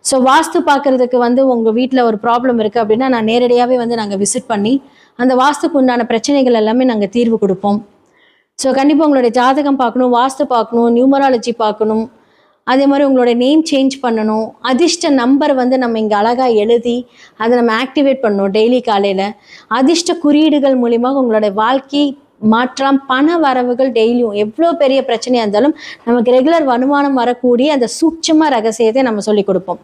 ஸோ வாஸ்து பார்க்கறதுக்கு வந்து உங்கள் வீட்டில் ஒரு ப்ராப்ளம் இருக்குது அப்படின்னா நான் நேரடியாகவே வந்து நாங்கள் விசிட் பண்ணி அந்த வாஸ்துக்கு உண்டான பிரச்சனைகள் எல்லாமே நாங்கள் தீர்வு கொடுப்போம். ஸோ கண்டிப்பாக உங்களுடைய ஜாதகம் பார்க்கணும், வாஸ்து பார்க்கணும், நியூமராலஜி பார்க்கணும், அதே மாதிரி உங்களோட நேம் சேஞ்ச் பண்ணணும், அதிர்ஷ்ட நம்பர் வந்து நம்ம இங்கே அழகாக எழுதி அதை நம்ம ஆக்டிவேட் பண்ணணும் டெய்லி காலையில். அதிர்ஷ்ட குறியீடுகள் மூலியமாக உங்களோட வாழ்க்கை மாற்றம், பண வரவுகள் டெய்லியும் எவ்வளோ பெரிய பிரச்சனையாக இருந்தாலும் நமக்கு ரெகுலர் வருமானம் வரக்கூடிய அந்த சூட்சம ரகசியத்தை நம்ம சொல்லி கொடுப்போம்.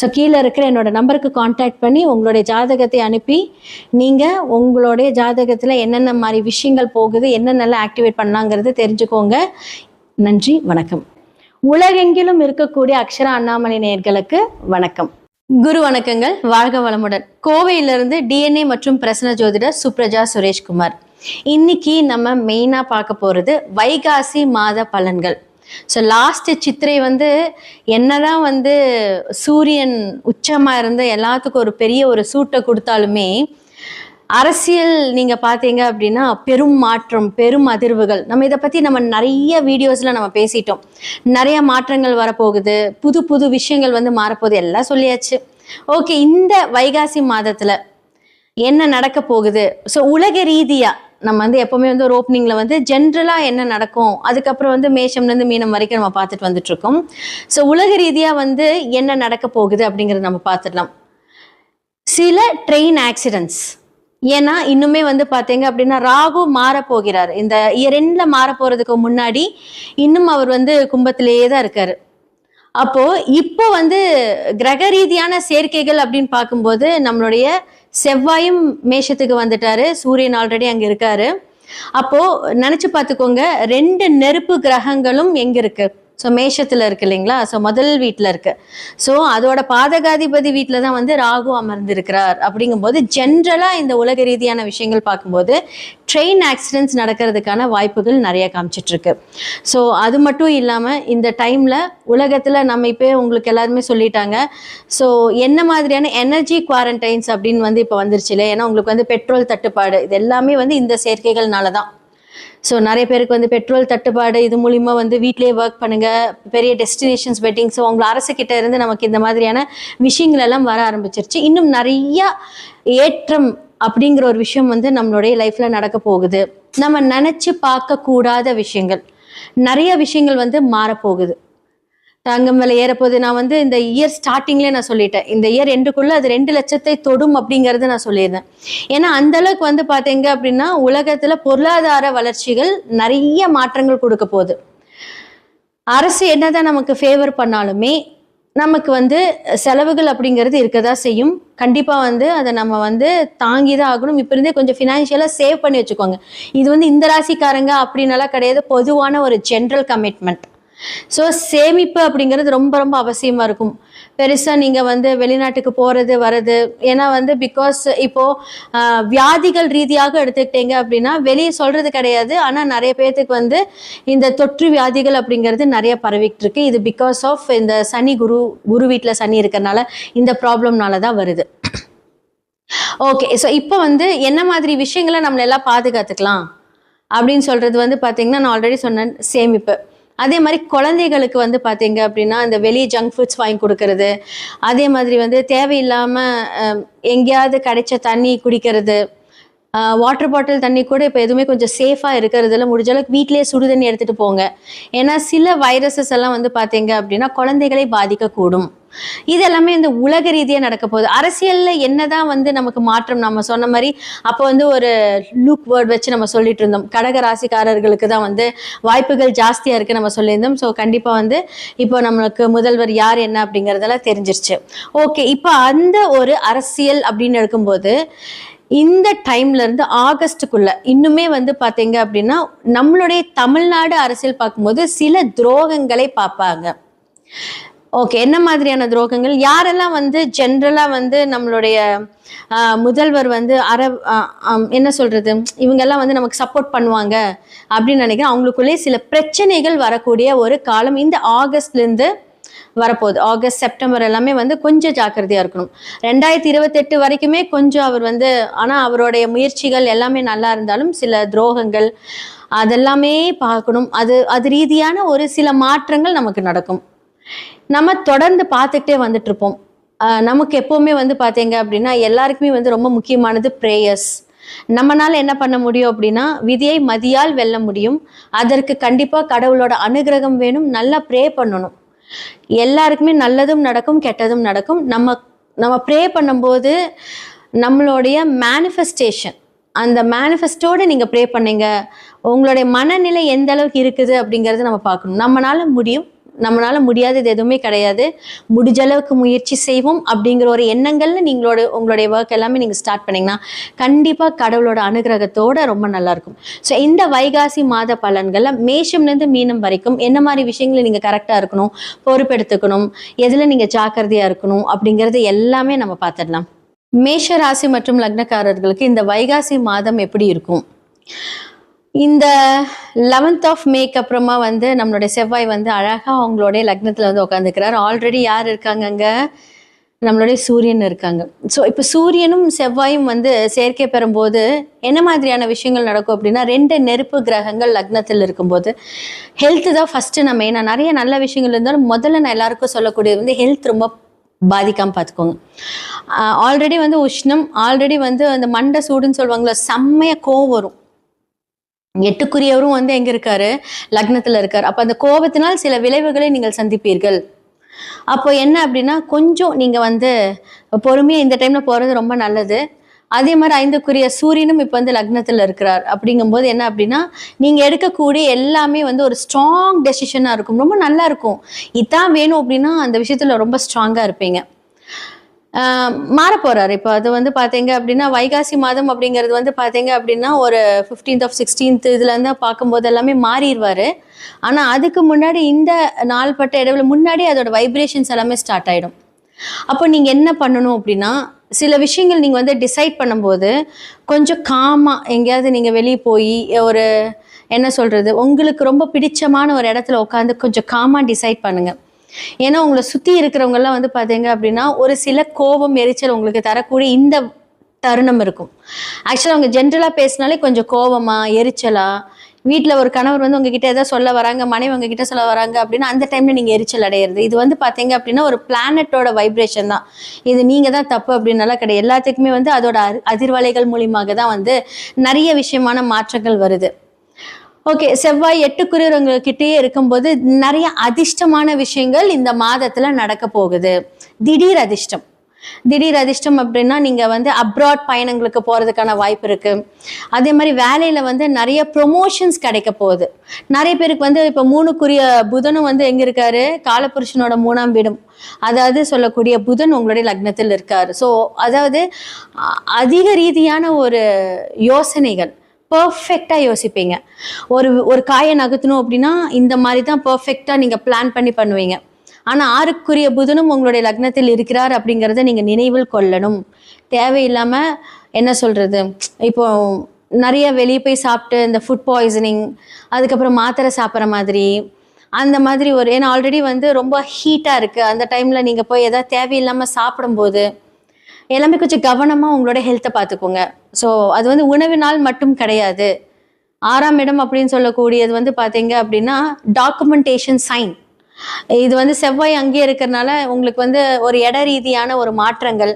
ஸோ கீழே இருக்கிற என்னோட நம்பருக்கு காண்டாக்ட் பண்ணி உங்களுடைய ஜாதகத்தை அனுப்பி நீங்கள் உங்களுடைய ஜாதகத்தில் என்னென்ன மாதிரி விஷயங்கள் போகுது, என்னென்னலாம் ஆக்டிவேட் பண்ணலாங்கிறது தெரிஞ்சுக்கோங்க. நன்றி, வணக்கம். உலகெங்கிலும் இருக்கக்கூடிய அக்ஷரா அண்ணாமலை நேயர்களுக்கு வணக்கம். குரு வணக்கங்கள், வாழ்க வளமுடன். கோவையிலிருந்து டிஎன்ஏ மற்றும் பிரசன்ன ஜோதிடர் சுப்ரஜா சுரேஷ்குமார். இன்னைக்கு நம்ம மெயினா பார்க்க போறது வைகாசி மாத பலன்கள். ஸோ லாஸ்ட் சித்திரை வந்து என்னதான் வந்து சூரியன் உச்சமா இருந்து எல்லாத்துக்கும் ஒரு பெரிய ஒரு சூட்டை கொடுத்தாலுமே அரசியல் நீங்க பாத்தீங்க அப்படின்னா பெரும் மாற்றம், பெரும் அதிர்வுகள். நம்ம இதை பத்தி நம்ம நிறைய வீடியோஸ்ல நம்ம பேசிட்டோம். நிறைய மாற்றங்கள் வரப்போகுது, புது புது விஷயங்கள் வந்து மாறப்போகுது, எல்லாம் சொல்லியாச்சு. ஓகே, இந்த வைகாசி மாதத்துல என்ன நடக்க போகுது? ஸோ உலக ரீதியா நம்ம வந்து எப்பவுமே வந்து ஒரு ஓப்பனிங்ல வந்து ஜென்ரலா என்ன நடக்கும், அதுக்கப்புறம் வந்து மேஷம்லேருந்து மீனம் வரைக்கும் நம்ம பார்த்துட்டு வந்துட்டு இருக்கோம். ஸோ உலக ரீதியா வந்து என்ன நடக்க போகுது அப்படிங்கறத நம்ம பார்த்துடலாம். சில ட்ரெயின் ஆக்சிடென்ட்ஸ், ஏன்னா இன்னுமே வந்து பார்த்தீங்க அப்படின்னா ராகு மாற போகிறார். இந்த இயர் எண்ட்ல மாற போறதுக்கு முன்னாடி இன்னும் அவர் வந்து கும்பத்திலேயே தான் இருக்காரு. அப்போ இப்போ வந்து கிரக ரீதியான சேர்க்கைகள் அப்படின்னு பார்க்கும்போது நம்மளுடைய செவ்வாயும் மேஷத்துக்கு வந்துட்டாரு, சூரியன் ஆல்ரெடி அங்க இருக்காரு. அப்போ நினைச்சு பார்த்துக்கோங்க, 2 நெருப்பு கிரகங்களும் எங்க இருக்கு? ஸோ மேஷத்துல இருக்கு இல்லைங்களா? ஸோ முதல் வீட்டில் இருக்கு. ஸோ அதோட பாதகாதிபதி வீட்டில் தான் வந்து ராகு அமர்ந்திருக்கிறார். அப்படிங்கும்போது ஜென்ரலா இந்த உலக ரீதியான விஷயங்கள் பார்க்கும்போது ட்ரெயின் ஆக்சிடென்ட்ஸ் நடக்கிறதுக்கான வாய்ப்புகள் நிறைய காமிச்சிட்டு இருக்கு. ஸோ அது மட்டும் இல்லாமல் இந்த டைம்ல உலகத்துல நம்ம இப்போ உங்களுக்கு எல்லாருமே சொல்லிட்டாங்க. ஸோ என்ன மாதிரியான எனர்ஜி குவாரண்டைன்ஸ் அப்படின்னு வந்து இப்போ வந்துருச்சு இல்லை? ஏன்னா உங்களுக்கு வந்து பெட்ரோல் தட்டுப்பாடு, இது எல்லாமே வந்து இந்த சேர்க்கைகள்னால தான். ஸோ நிறைய பேருக்கு வந்து பெட்ரோல் தட்டுப்பாடு, இது மூலிமா வந்து வீட்லேயே ஒர்க் பண்ணுங்க, பெரிய டெஸ்டினேஷன்ஸ் வெட்டிங். ஸோ உங்களை அரசுக்கிட்ட இருந்து நமக்கு இந்த மாதிரியான விஷயங்கள் எல்லாம் வர ஆரம்பிச்சிருச்சு. இன்னும் நிறைய ஏற்றம் அப்படிங்கிற ஒரு விஷயம் வந்து நம்மளுடைய லைஃப்ல நடக்க போகுது. நம்ம நினைச்சு பார்க்க கூடாத விஷயங்கள், நிறைய விஷயங்கள் வந்து மாறப்போகுது. தங்கம் விலை ஏறப்போகுது. நான் வந்து இந்த இயர் ஸ்டார்டிங்லேயே நான் சொல்லிட்டேன், இந்த இயர் எண்டுக்குள்ள அது 2 லட்சத்தை தொடும் அப்படிங்கறது நான் சொல்லியிருந்தேன். ஏன்னா அந்த அளவுக்கு வந்து பாத்தீங்க அப்படின்னா உலகத்துல பொருளாதார வளர்ச்சிகள் நிறைய மாற்றங்கள் கொடுக்க போகுது. அரசு என்னதான் நமக்கு ஃபேவர் பண்ணாலுமே நமக்கு வந்து செலவுகள் அப்படிங்கிறது இருக்கதான் செய்யும். கண்டிப்பா வந்து அதை நம்ம வந்து தாங்கிதான் ஆகணும். இப்ப இருந்தே கொஞ்சம் ஃபினான்ஷியலா சேவ் பண்ணி வச்சுக்கோங்க. இது வந்து இந்த ராசிக்காரங்க அப்படின்னாலாம் கிடையாது, பொதுவான ஒரு ஜென்ரல் கமிட்மெண்ட். ஸோ சேமிப்பு அப்படிங்கிறது ரொம்ப ரொம்ப அவசியமா இருக்கும். பெருசா நீங்க வந்து வெளிநாட்டுக்கு போறது வர்றது, ஏன்னா வந்து பிகாஸ் இப்போ வியாதிகள் ரீதியாக எடுத்துக்கிட்டீங்க அப்படின்னா வெளியே சொல்றது கிடையாது, ஆனா நிறைய பேர்த்துக்கு வந்து இந்த தொற்று வியாதிகள் அப்படிங்கிறது நிறைய பரவிட்டு இருக்கு. இது பிகாஸ் ஆஃப் இந்த சனி, குரு வீட்டில் சனி இருக்கிறதுனால இந்த ப்ராப்ளம்னால தான் வருது. ஓகே, ஸோ இப்போ வந்து என்ன மாதிரி விஷயங்களை நம்மள எல்லாம் பாதுகாத்துக்கலாம் அப்படின்னு சொல்றது வந்து பார்த்தீங்கன்னா, நான் ஆல்ரெடி சொன்னேன், சேமிப்பு. அதே மாதிரி குழந்தைகளுக்கு வந்து பார்த்தீங்க அப்படின்னா இந்த வெளியே ஜங்க் ஃபுட்ஸ் வாங்கி கொடுக்கறது, அதே மாதிரி வந்து தேவையில்லாமல் எங்கேயாவது கிடைச்ச தண்ணி குடிக்கிறது, வாட்டர் பாட்டில் தண்ணி கூட இப்போ எதுவுமே கொஞ்சம் சேஃபாக இருக்கிறதுல முடிஞ்ச அளவுக்கு வீட்டிலேயே சுடு தண்ணி எடுத்துகிட்டு போங்க. ஏன்னா சில வைரஸஸ் எல்லாம் வந்து பார்த்தீங்க அப்படின்னா குழந்தைகளை பாதிக்கக்கூடும். இது எல்லாமே இந்த உலக ரீதியாக நடக்க போகுது. அரசியலில் என்னதான் வந்து நமக்கு மாற்றம், நம்ம சொன்ன மாதிரி அப்போ வந்து ஒரு லூக் வேர்ட் வச்சு நம்ம சொல்லிட்டு இருந்தோம், கடக ராசிக்காரர்களுக்கு தான் வந்து வாய்ப்புகள் ஜாஸ்தியாக இருக்குது நம்ம சொல்லியிருந்தோம். ஸோ கண்டிப்பாக வந்து இப்போ நம்மளுக்கு முதல்வர் யார் என்ன அப்படிங்கிறதெல்லாம் தெரிஞ்சிருச்சு. ஓகே, இப்போ அந்த ஒரு அரசியல் அப்படின்னு எடுக்கும்போது இந்த டைம்ல இருந்து ஆகஸ்டுக்குள்ள இன்னுமே வந்து பாத்தீங்க அப்படின்னா நம்மளுடைய தமிழ்நாடு அரசியல் பார்க்கும்போது சில துரோகங்களை பார்ப்பாங்க. ஓகே, என்ன மாதிரியான துரோகங்கள்? யாரெல்லாம் வந்து ஜென்ரலா வந்து நம்மளுடைய முதல்வர் வந்து என்ன சொல்றது, இவங்கெல்லாம் வந்து நமக்கு சப்போர்ட் பண்ணுவாங்க அப்படின்னு நினைக்கிறேன். அவங்களுக்குள்ளே சில பிரச்சனைகள் வரக்கூடிய ஒரு காலம் இந்த ஆகஸ்ட்ல இருந்து வரப்போகுது. ஆகஸ்ட், செப்டம்பர் எல்லாமே வந்து கொஞ்சம் ஜாக்கிரதையா இருக்கணும். 2028 வரைக்குமே கொஞ்சம் அவர் வந்து, ஆனா அவருடைய முயற்சிகள் எல்லாமே நல்லா இருந்தாலும் சில துரோகங்கள் அதெல்லாமே பார்க்கணும். அது ரீதியான ஒரு சில மாற்றங்கள் நமக்கு நடக்கும். நம்ம தொடர்ந்து பார்த்துக்கிட்டே வந்துட்டு இருப்போம். நமக்கு எப்பவுமே வந்து பார்த்தீங்க அப்படின்னா எல்லாருக்குமே வந்து ரொம்ப முக்கியமானது ப்ரேயர்ஸ். நம்மனால என்ன பண்ண முடியும் அப்படின்னா, விதியை மதியால் வெல்ல முடியும். அதற்கு கண்டிப்பா கடவுளோட அனுகிரகம் வேணும். நல்லா ப்ரே பண்ணணும். எல்லாருக்குமே நல்லதும் நடக்கும், கெட்டதும் நடக்கும். நம்ம ப்ரே பண்ணும்போது நம்மளுடைய மேனிஃபெஸ்டேஷன், அந்த மேனிஃபெஸ்டோட நீங்க ப்ரே பண்ணீங்க, உங்களுடைய மனநிலை எந்த அளவுக்கு இருக்குது அப்படிங்கறத நம்ம பார்க்கணும். நம்மளால முடியும், நம்மளால முடியாதது எதுவுமே கிடையாது, முடிஞ்ச அளவுக்கு முயற்சி செய்வோம் அப்படிங்கிற ஒரு எண்ணங்கள்ல உங்களுடைய ஒர்க் எல்லாமே நீங்க ஸ்டார்ட் பண்ணீங்கன்னா கண்டிப்பா கடவுளோட அனுகிரகத்தோட ரொம்ப நல்லா இருக்கும். ஸோ இந்த வைகாசி மாத பலன்கள்ல மேஷம்லேருந்து மீனம் வரைக்கும் என்ன மாதிரி விஷயங்களை நீங்க கரெக்டா இருக்கணும், பொறுப்பெடுத்துக்கணும், எதுல நீங்க ஜாக்கிரதையா இருக்கணும் அப்படிங்கிறது எல்லாமே நம்ம பார்த்துடலாம். மேஷ ராசி மற்றும் லக்னக்காரர்களுக்கு இந்த வைகாசி மாதம் எப்படி இருக்கும்? இந்த 11th ஆஃப் மேக்கு அப்புறமா வந்து நம்மளுடைய செவ்வாய் வந்து அழகா அவங்களுடைய லக்னத்துல வந்து உட்காந்துக்கிறார். ஆல்ரெடி யார் இருக்காங்க அங்க? நம்மளுடைய சூரியன் இருக்காங்க. ஸோ இப்போ சூரியனும் செவ்வாயும் வந்து சேர்க்கை பெறும்போது என்ன மாதிரியான விஷயங்கள் நடக்கும் அப்படின்னா, 2 நெருப்பு கிரகங்கள் லக்னத்தில் இருக்கும்போது ஹெல்த் தான் ஃபர்ஸ்ட். நம்ம ஏன்னா நிறைய நல்ல விஷயங்கள் இருந்தாலும் முதல்ல நான் எல்லாருக்கும் சொல்லக்கூடியது வந்து ஹெல்த் ரொம்ப பாதிக்காம பார்த்துக்கோங்க. ஆல்ரெடி வந்து உஷ்ணம், ஆல்ரெடி வந்து அந்த மண்டை சூடுன்னு சொல்லுவாங்களா, செம்மைய கோவம் வரும். 8க்குரியவரும் வந்து எங்க இருக்காரு? லக்னத்துல இருக்காரு. அப்ப அந்த கோபத்தினால் சில விளைவுகளை நீங்கள் சந்திப்பீர்கள். அப்போ என்ன அப்படின்னா, கொஞ்சம் நீங்க வந்து பொறுமையா இந்த டைம்ல போறது ரொம்ப நல்லது. அதே மாதிரி 5க்குரிய சூரியனும் இப்ப வந்து லக்னத்துல இருக்கிறார். அப்படிங்கும்போது என்ன அப்படின்னா, நீங்க எடுக்கக்கூடிய எல்லாமே வந்து ஒரு ஸ்ட்ராங் டெசிஷனா இருக்கும், ரொம்ப நல்லா இருக்கும். இதான் வேணும் அப்படின்னா அந்த விஷயத்துல ரொம்ப ஸ்ட்ராங்கா இருப்பீங்க. மாற போறாரு. இப்போ அது வந்து பார்த்தீங்க அப்படின்னா வைகாசி மாதம் அப்படிங்கிறது வந்து பார்த்தீங்க அப்படின்னா ஒரு 15th ஆஃப் 16th இதுல இருந்து பார்க்கும்போது எல்லாமே மாறிடுவாரு. ஆனா அதுக்கு முன்னாடி இந்த நாள்பட்ட இடைவெளி முன்னாடி அதோட வைப்ரேஷன்ஸ் எல்லாமே ஸ்டார்ட் ஆயிடும். அப்போ நீங்க என்ன பண்ணணும் அப்படின்னா, சில விஷயங்கள் நீங்க வந்து டிசைட் பண்ணும்போது கொஞ்சம் காமா எங்கேயாவது நீங்க வெளியே போய் ஒரு என்ன சொல்றது, உங்களுக்கு ரொம்ப பிடிச்சமான ஒரு இடத்துல உட்காந்து கொஞ்சம் காமா டிசைட் பண்ணுங்க. ஏன்னா உங்களை சுத்தி இருக்கிறவங்க எல்லாம் வந்து பாத்தீங்க அப்படின்னா ஒரு சில கோபம், எரிச்சல் உங்களுக்கு தரக்கூடிய இந்த தருணம் இருக்கும். ஆக்சுவலா அவங்க ஜென்ரலா பேசினாலே கொஞ்சம் கோபமா, எரிச்சலா, வீட்டுல ஒரு கணவர் வந்து உங்ககிட்ட ஏதாவது சொல்ல வராங்க, மனைவி உங்ககிட்ட சொல்ல வராங்க அப்படின்னா அந்த டைம்ல நீங்க எரிச்சல் அடையிறது, இது வந்து பாத்தீங்க அப்படின்னா ஒரு பிளானட்டோட வைப்ரேஷன் தான். இது நீங்க தான் தப்பு அப்படின்னால கிடையாது. எல்லாத்துக்குமே வந்து அதோட அதிர்வலைகள் மூலியமாக தான் வந்து நிறைய விஷயமான மாற்றங்கள் வருது. ஓகே, செவ்வாய் 8க்குரியவங்ககிட்டயே இருக்கும்போது நிறைய அதிர்ஷ்டமான விஷயங்கள் இந்த மாதத்துல நடக்க போகுது. திடீர் அதிர்ஷ்டம். திடீர் அதிர்ஷ்டம் அப்படின்னா நீங்க வந்து அப்ராட் பயணங்களுக்கு போறதுக்கான வாய்ப்பு இருக்கு. அதே மாதிரி வேலையில வந்து நிறைய ப்ரொமோஷன்ஸ் கிடைக்க போகுது. நிறைய பேருக்கு வந்து இப்ப 3க்குரிய புதனும் வந்து எங்க இருக்காரு? காலபுருஷனோட 3ஆம் வீடும், அதாவது சொல்லக்கூடிய புதன் உங்களுடைய லக்னத்தில் இருக்காரு. ஸோ அதாவது அதிக ரீதியான ஒரு யோசனைகள், பர்ஃபெக்டா யோசிப்பீங்க. ஒரு காயை நகர்த்தணும் அப்படின்னா இந்த மாதிரி தான் பர்ஃபெக்டா நீங்க பிளான் பண்ணி பண்ணுவீங்க. ஆனா 6க்குரிய புதனும் உங்களுடைய லக்னத்தில் இருக்கிறார் அப்படிங்கிறத நீங்க நினைவில் கொள்ளணும். தேவையில்லாம என்ன சொல்றது, இப்போ நிறைய வெளியே போய் சாப்பிட்டு இந்த ஃபுட் பாய்சனிங், அதுக்கப்புறம் மாத்திரை சாப்பிட்ற மாதிரி அந்த மாதிரி ஏன்னா ஆல்ரெடி வந்து ரொம்ப ஹீட்டா இருக்கு, அந்த டைம்ல நீங்க போய் ஏதாவது தேவையில்லாம சாப்பிடும்போது எல்லாமே கொஞ்சம் கவனமா உங்களோட ஹெல்த்தை பார்த்துக்கோங்க. ஸோ அது வந்து உணவினால் மட்டும் கிடையாது. 6ஆம் இடம் அப்படின்னு சொல்லக்கூடியது வந்து பார்த்தீங்க அப்படின்னா டாக்குமெண்டேஷன் சைன். இது வந்து செவ்வாய் அங்கேயே இருக்கிறதுனால உங்களுக்கு வந்து ஒரு இட ரீதியான ஒரு மாற்றங்கள்,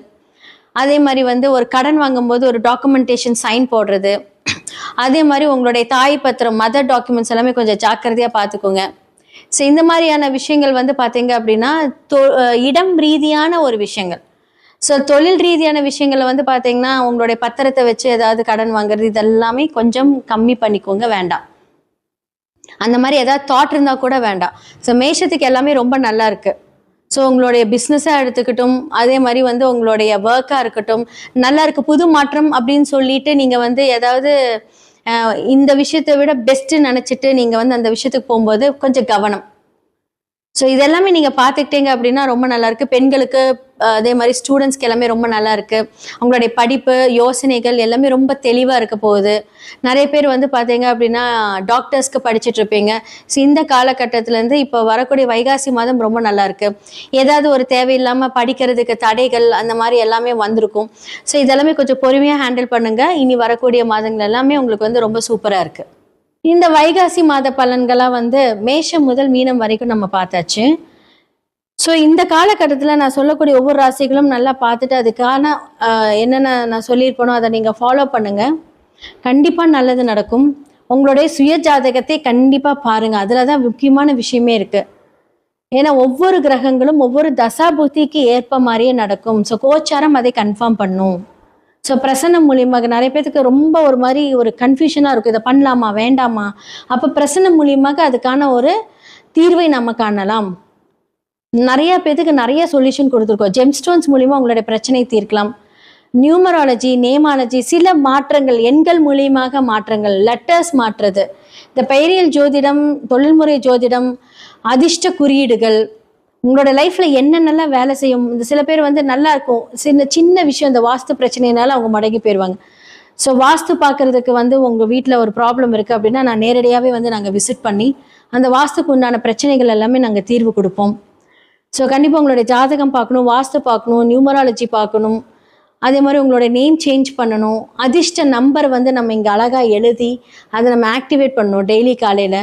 அதே மாதிரி வந்து ஒரு கடன் வாங்கும்போது ஒரு டாக்குமெண்டேஷன் சைன் போடுறது, அதே மாதிரி உங்களுடைய தாய் பத்திரம், மதர் டாக்குமெண்ட்ஸ் எல்லாமே கொஞ்சம் ஜாக்கிரதையா பார்த்துக்கோங்க. ஸோ இந்த மாதிரியான விஷயங்கள் வந்து பார்த்தீங்க அப்படின்னா இடம் ரீதியான ஒரு விஷயங்கள். ஸோ தொழில் ரீதியான விஷயங்களை வந்து பார்த்தீங்கன்னா உங்களுடைய பத்திரத்தை வச்சு ஏதாவது கடன் வாங்குறது இதெல்லாமே கொஞ்சம் கம்மி பண்ணிக்கோங்க, வேண்டாம். அந்த மாதிரி ஏதாவது தாட் இருந்தால் கூட வேண்டாம். ஸோ மேஷத்துக்கு எல்லாமே ரொம்ப நல்லா இருக்கு. ஸோ உங்களுடைய பிஸ்னஸாக எடுத்துக்கிட்டும், அதே மாதிரி வந்து உங்களுடைய ஒர்க்காக இருக்கட்டும் நல்லா இருக்கு. புது மாற்றம் அப்படின்னு சொல்லிட்டு நீங்கள் வந்து ஏதாவது இந்த விஷயத்தை விட பெஸ்ட்டு நினச்சிட்டு நீங்கள் வந்து அந்த விஷயத்துக்கு போகும்போது கொஞ்சம் கவனம். ஸோ இதெல்லாமே நீங்கள் பார்த்துக்கிட்டீங்க அப்படின்னா ரொம்ப நல்லா இருக்கு. பெண்களுக்கு அதே மாதிரி ஸ்டூடெண்ட்ஸ்க்கு எல்லாமே ரொம்ப நல்லா இருக்கு. அவங்களுடைய படிப்பு யோசனைகள் எல்லாமே ரொம்ப தெளிவாக இருக்க போகுது. நிறைய பேர் வந்து பார்த்தீங்க அப்படின்னா டாக்டர்ஸ்க்கு படிச்சுட்டு இருப்பீங்க. ஸோ இந்த காலகட்டத்திலேருந்து இப்போ வரக்கூடிய வைகாசி மாதம் ரொம்ப நல்லா இருக்கு. ஏதாவது ஒரு தேவையில்லாமல் படிக்கிறதுக்கு தடைகள் அந்த மாதிரி எல்லாமே வந்திருக்கும். ஸோ இதெல்லாமே கொஞ்சம் பொறுமையாக ஹேண்டில் பண்ணுங்க. இனி வரக்கூடிய மாதங்கள் எல்லாமே உங்களுக்கு வந்து ரொம்ப சூப்பராக இருக்கு. இந்த வைகாசி மாத பலன்களாக வந்து மேஷம் முதல் மீனம் வரைக்கும் நம்ம பார்த்தாச்சு. ஸோ இந்த காலகட்டத்தில் நான் சொல்லக்கூடிய ஒவ்வொரு ராசிகளும் நல்லா பார்த்துட்டு அதுக்கான என்னென்ன நான் சொல்லியிருப்பேனோ அதை நீங்கள் ஃபாலோ பண்ணுங்கள். கண்டிப்பாக நல்லது நடக்கும். உங்களுடைய சுய ஜாதகத்தை கண்டிப்பாக பாருங்கள். அதில் தான் முக்கியமான விஷயமே இருக்குது. ஏன்னா ஒவ்வொரு கிரகங்களும் ஒவ்வொரு தசாபுத்திக்கு ஏற்ப மாதிரியே நடக்கும். ஸோ கோச்சாரம் அதை கன்ஃபார்ம் பண்ணும். ஸோ பிரசன்னம் மூலியமாக நிறைய பேருக்கு ரொம்ப ஒரு மாதிரி ஒரு கன்ஃபியூஷனாக இருக்கும். இதை பண்ணலாமா வேண்டாமா? அப்போ பிரசன்னம் மூலியமாக அதுக்கான ஒரு தீர்வை நம்ம காணலாம். நிறைய பேருக்கு நிறைய சொல்யூஷன் கொடுத்துருக்கோம். ஜெம்ஸ்டோன்ஸ் மூலியமாக உங்களுடைய பிரச்சனை தீர்க்கலாம். நியூமராலஜி, நேமாலஜி, சில மாற்றங்கள் எண்கள் மூலியமாக மாற்றங்கள், லெட்டர்ஸ் மாற்றுறது, இந்த பெயரியல் ஜோதிடம், தொழில்முறை ஜோதிடம், அதிர்ஷ்ட குறியீடுகள், உங்களோட லைஃப்ல என்னென்னலாம் வேலை செய்யும். இந்த சில பேர் வந்து நல்லா இருக்கும், சின்ன விஷயம் இந்த வாஸ்து பிரச்சனைனால அவங்க மடங்கி போயிடுவாங்க. ஸோ வாஸ்து பார்க்கறதுக்கு வந்து உங்கள் வீட்டில் ஒரு ப்ராப்ளம் இருக்குது அப்படின்னா நான் நேரடியாகவே வந்து நாங்கள் விசிட் பண்ணி அந்த வாஸ்துக்கு உண்டான பிரச்சனைகள் எல்லாமே நாங்கள் தீர்வு கொடுப்போம். ஸோ கண்டிப்பாக உங்களுடைய ஜாதகம் பார்க்கணும், வாஸ்து பார்க்கணும், நியூமராலஜி பார்க்கணும். அதே மாதிரி உங்களோட நேம் சேஞ்ச் பண்ணணும். அதிர்ஷ்ட நம்பர் வந்து நம்ம இங்கே அழகாக எழுதி அதை நம்ம ஆக்டிவேட் பண்ணணும் டெய்லி காலையில்.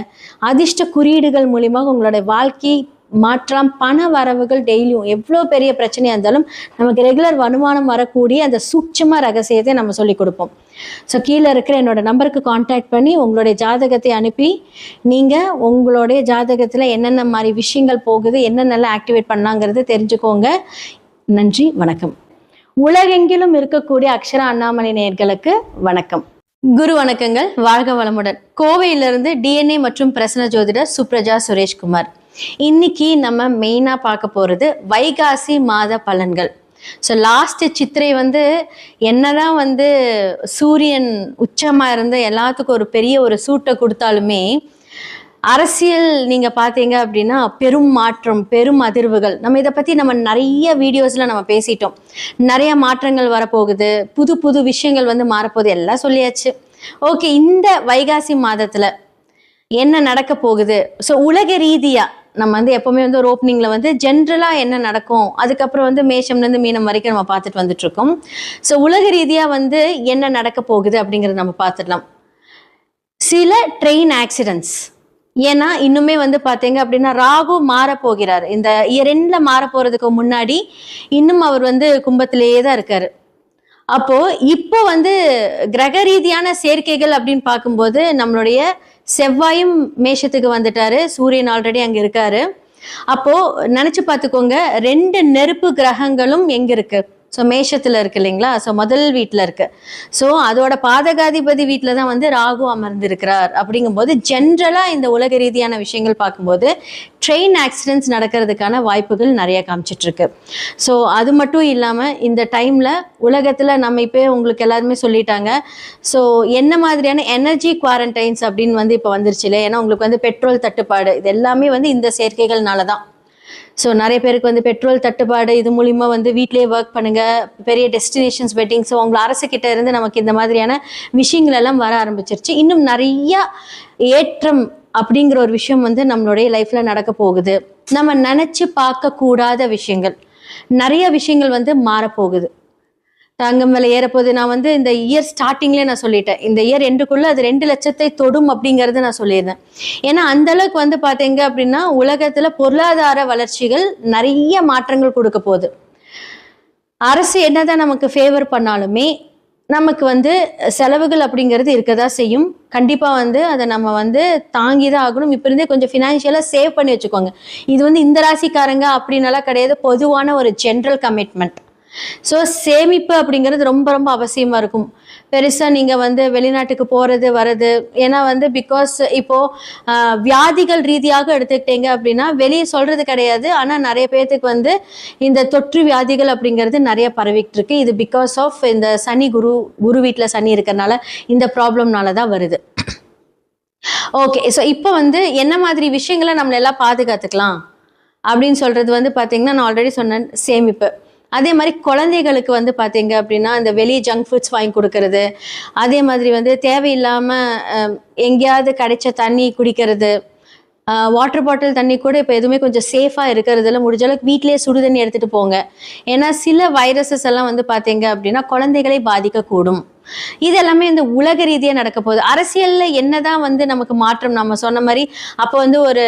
அதிர்ஷ்ட குறியீடுகள் மூலியமாக உங்களோட வாழ்க்கை மாற்றம், பண வரவுகள் டெய்லியும் எவ்வளோ பெரிய பிரச்சனையாக இருந்தாலும் நமக்கு ரெகுலர் வருமானம் வரக்கூடிய அந்த சூட்சம ரகசியத்தை நம்ம சொல்லி கொடுப்போம். ஸோ கீழே இருக்கிற என்னோட நம்பருக்கு காண்டாக்ட் பண்ணி உங்களுடைய ஜாதகத்தை அனுப்பி நீங்கள் உங்களுடைய ஜாதகத்தில் என்னென்ன மாதிரி விஷயங்கள் போகுது, என்னென்னலாம் ஆக்டிவேட் பண்ணாங்கிறது தெரிஞ்சுக்கோங்க. நன்றி, வணக்கம். உலகெங்கிலும் இருக்கக்கூடிய அக்ஷரா அண்ணாமலை நேயர்களுக்கு வணக்கம். குரு வணக்கங்கள். வாழ்க வளமுடன். கோவையிலிருந்து டிஎன்ஏ மற்றும் பிரசன்ன ஜோதிடர் சுப்ரஜா சுரேஷ்குமார். இன்னைக்கு நம்ம மெயினாக பார்க்க போகிறது வைகாசி மாத பலன்கள். ஸோ லாஸ்ட் சித்திரை வந்து என்னதான் வந்து சூரியன் உச்சமாக இருந்து எல்லாத்துக்கும் ஒரு பெரிய ஒரு சூட்டை கொடுத்தாலுமே அரசியல் நீங்கள் பார்த்தீங்க அப்படின்னா பெரும் மாற்றம், பெரும் அதிர்வுகள். நம்ம இதை பற்றி நம்ம நிறைய வீடியோஸில் நம்ம பேசிட்டோம். நிறைய மாற்றங்கள் வரப்போகுது, புது புது விஷயங்கள் வந்து மாறப்போகுது, எல்லாம் சொல்லியாச்சு. ஓகே, இந்த வைகாசி மாதத்தில் என்ன நடக்க போகுது? ஸோ உலக ரீதியாக நம்ம வந்து எப்போவுமே வந்து ஒரு ஓப்பனிங்கில் வந்து ஜென்ரலாக என்ன நடக்கும், அதுக்கப்புறம் வந்து மேஷம்லேருந்து மீனம் வரைக்கும் நம்ம பார்த்துட்டு வந்துட்டுருக்கோம். ஸோ உலக ரீதியாக வந்து என்ன நடக்க போகுது அப்படிங்கிறத நம்ம பார்த்துடலாம். சில ட்ரெயின் ஆக்சிடென்ட்ஸ், ஏன்னா இன்னுமே வந்து பார்த்தீங்க அப்படின்னா ராகு மாற போகிறார். இந்த இயர் எண்டில் மாற போகிறதுக்கு முன்னாடி இன்னும் அவர் வந்து கும்பத்திலேயே தான் இருக்கார். அப்போ இப்போ வந்து கிரக ரீதியான சேர்க்கைகள் அப்படின்னு பார்க்கும்போது நம்மளுடைய செவ்வாயும் மேஷத்துக்கு வந்துட்டாரு, சூரியன் ஆல்ரெடி அங்க இருக்காரு. அப்போ நினைச்சு பார்த்துக்கோங்க, 2 நெருப்பு கிரகங்களும் எங்க இருக்கு? ஸோ மேஷத்துல இருக்கு இல்லைங்களா? ஸோ முதல் வீட்டில் இருக்கு. ஸோ அதோட பாதகாதிபதி வீட்டில் தான் வந்து ராகு அமர்ந்திருக்கிறார். அப்படிங்கும்போது ஜென்ரலாக இந்த உலக ரீதியான விஷயங்கள் பார்க்கும்போது ட்ரெயின் ஆக்சிடென்ட்ஸ் நடக்கிறதுக்கான வாய்ப்புகள் நிறைய காமிச்சிட்டு இருக்கு. ஸோ அது மட்டும் இல்லாமல் இந்த டைமில் உலகத்தில் நம்ம இப்போ உங்களுக்கு எல்லாருமே சொல்லிட்டாங்க. ஸோ என்ன மாதிரியான எனர்ஜி குவாரண்டைன்ஸ் அப்படின்னு வந்து இப்போ வந்துருச்சு இல்லை? ஏன்னா உங்களுக்கு வந்து பெட்ரோல் தட்டுப்பாடு, இது எல்லாமே வந்து இந்த சேர்க்கைகள்னால தான். ஸோ நிறைய பேருக்கு வந்து பெட்ரோல் தட்டுப்பாடு, இது மூலிமா வந்து வீட்லேயே ஒர்க் பண்ணுங்கள், பெரிய டெஸ்டினேஷன்ஸ் வெட்டிங். ஸோ உங்களை அரசுக்கிட்ட இருந்து நமக்கு இந்த மாதிரியான விஷயங்கள் எல்லாம் வர ஆரம்பிச்சிருச்சு. இன்னும் நிறையா ஏற்றம் அப்படிங்கிற ஒரு விஷயம் வந்து நம்மளுடைய லைஃப்பில் நடக்க போகுது. நம்ம நினச்சி பார்க்கக்கூடாத விஷயங்கள், நிறைய விஷயங்கள் வந்து மாறப்போகுது. தங்கம் விலை ஏறப்போகுது. நான் வந்து இந்த இயர் ஸ்டார்டிங்லேயே நான் சொல்லிட்டேன், இந்த இயர் எண்டுக்குள்ளே அது 2 லட்சத்தை தொடும் அப்படிங்கிறது நான் சொல்லியிருந்தேன். ஏன்னா அந்த அளவுக்கு வந்து பார்த்தீங்க அப்படின்னா உலகத்தில் பொருளாதார வளர்ச்சிகள் நிறைய மாற்றங்கள் கொடுக்க போகுது. அரசு என்னதான் நமக்கு ஃபேவர் பண்ணாலுமே நமக்கு வந்து செலவுகள் அப்படிங்கிறது இருக்கதான் செய்யும். கண்டிப்பாக வந்து அதை நம்ம வந்து தாங்கி தான் ஆகணும். இப்போ இருந்தே கொஞ்சம் ஃபினான்ஷியலாக சேவ் பண்ணி வச்சுக்கோங்க. இது வந்து இந்த ராசிக்காரங்க அப்படின்னாலாம் கிடையாது, பொதுவான ஒரு ஜென்ரல் கமிட்மெண்ட். ஸோ சேமிப்பு அப்படிங்கிறது ரொம்ப ரொம்ப அவசியமாக இருக்கும். பெருசாக நீங்கள் வந்து வெளிநாட்டுக்கு போகிறது வர்றது, ஏன்னா வந்து பிகாஸ் இப்போது வியாதிகள் ரீதியாக எடுத்துக்கிட்டீங்க அப்படின்னா வெளியே சொல்கிறது கிடையாது, ஆனால் நிறைய பேர்த்துக்கு வந்து இந்த தொற்று வியாதிகள் அப்படிங்கிறது நிறைய பரவிக்கிட்டு இருக்கு. இது பிகாஸ் ஆஃப் இந்த சனி குரு வீட்டில் சனி இருக்கிறனால இந்த ப்ராப்ளம்னால தான் வருது. ஓகே, ஸோ இப்போ வந்து என்ன மாதிரி விஷயங்களை நம்மளெல்லாம் பாதுகாத்துக்கலாம் அப்படின்னு சொல்றது வந்து பார்த்தீங்கன்னா நான் ஆல்ரெடி சொன்னேன் சேமிப்பு. அதே மாதிரி குழந்தைகளுக்கு வந்து பார்த்தீங்க அப்படின்னா இந்த வெளியே ஜங்க் ஃபுட்ஸ் வாங்கி கொடுக்கறது, அதே மாதிரி வந்து தேவையில்லாமல் எங்கேயாவது கிடைச்ச தண்ணி குடிக்கிறது, வாட்டர் பாட்டில் தண்ணி கூட இப்போ எதுவுமே கொஞ்சம் சேஃபாக இருக்கிறதுல முடிஞ்ச அளவுக்கு வீட்டிலேயே சுடு தண்ணி எடுத்துகிட்டு போங்க. ஏன்னா சில வைரஸஸ் எல்லாம் வந்து பார்த்தீங்க அப்படின்னா குழந்தைகளை பாதிக்கக்கூடும். இது எல்லாமே இந்த உலக ரீதியாக நடக்க போகுது. அரசியலில் என்னதான் வந்து நமக்கு மாற்றம் நம்ம சொன்ன மாதிரி அப்போ வந்து ஒரு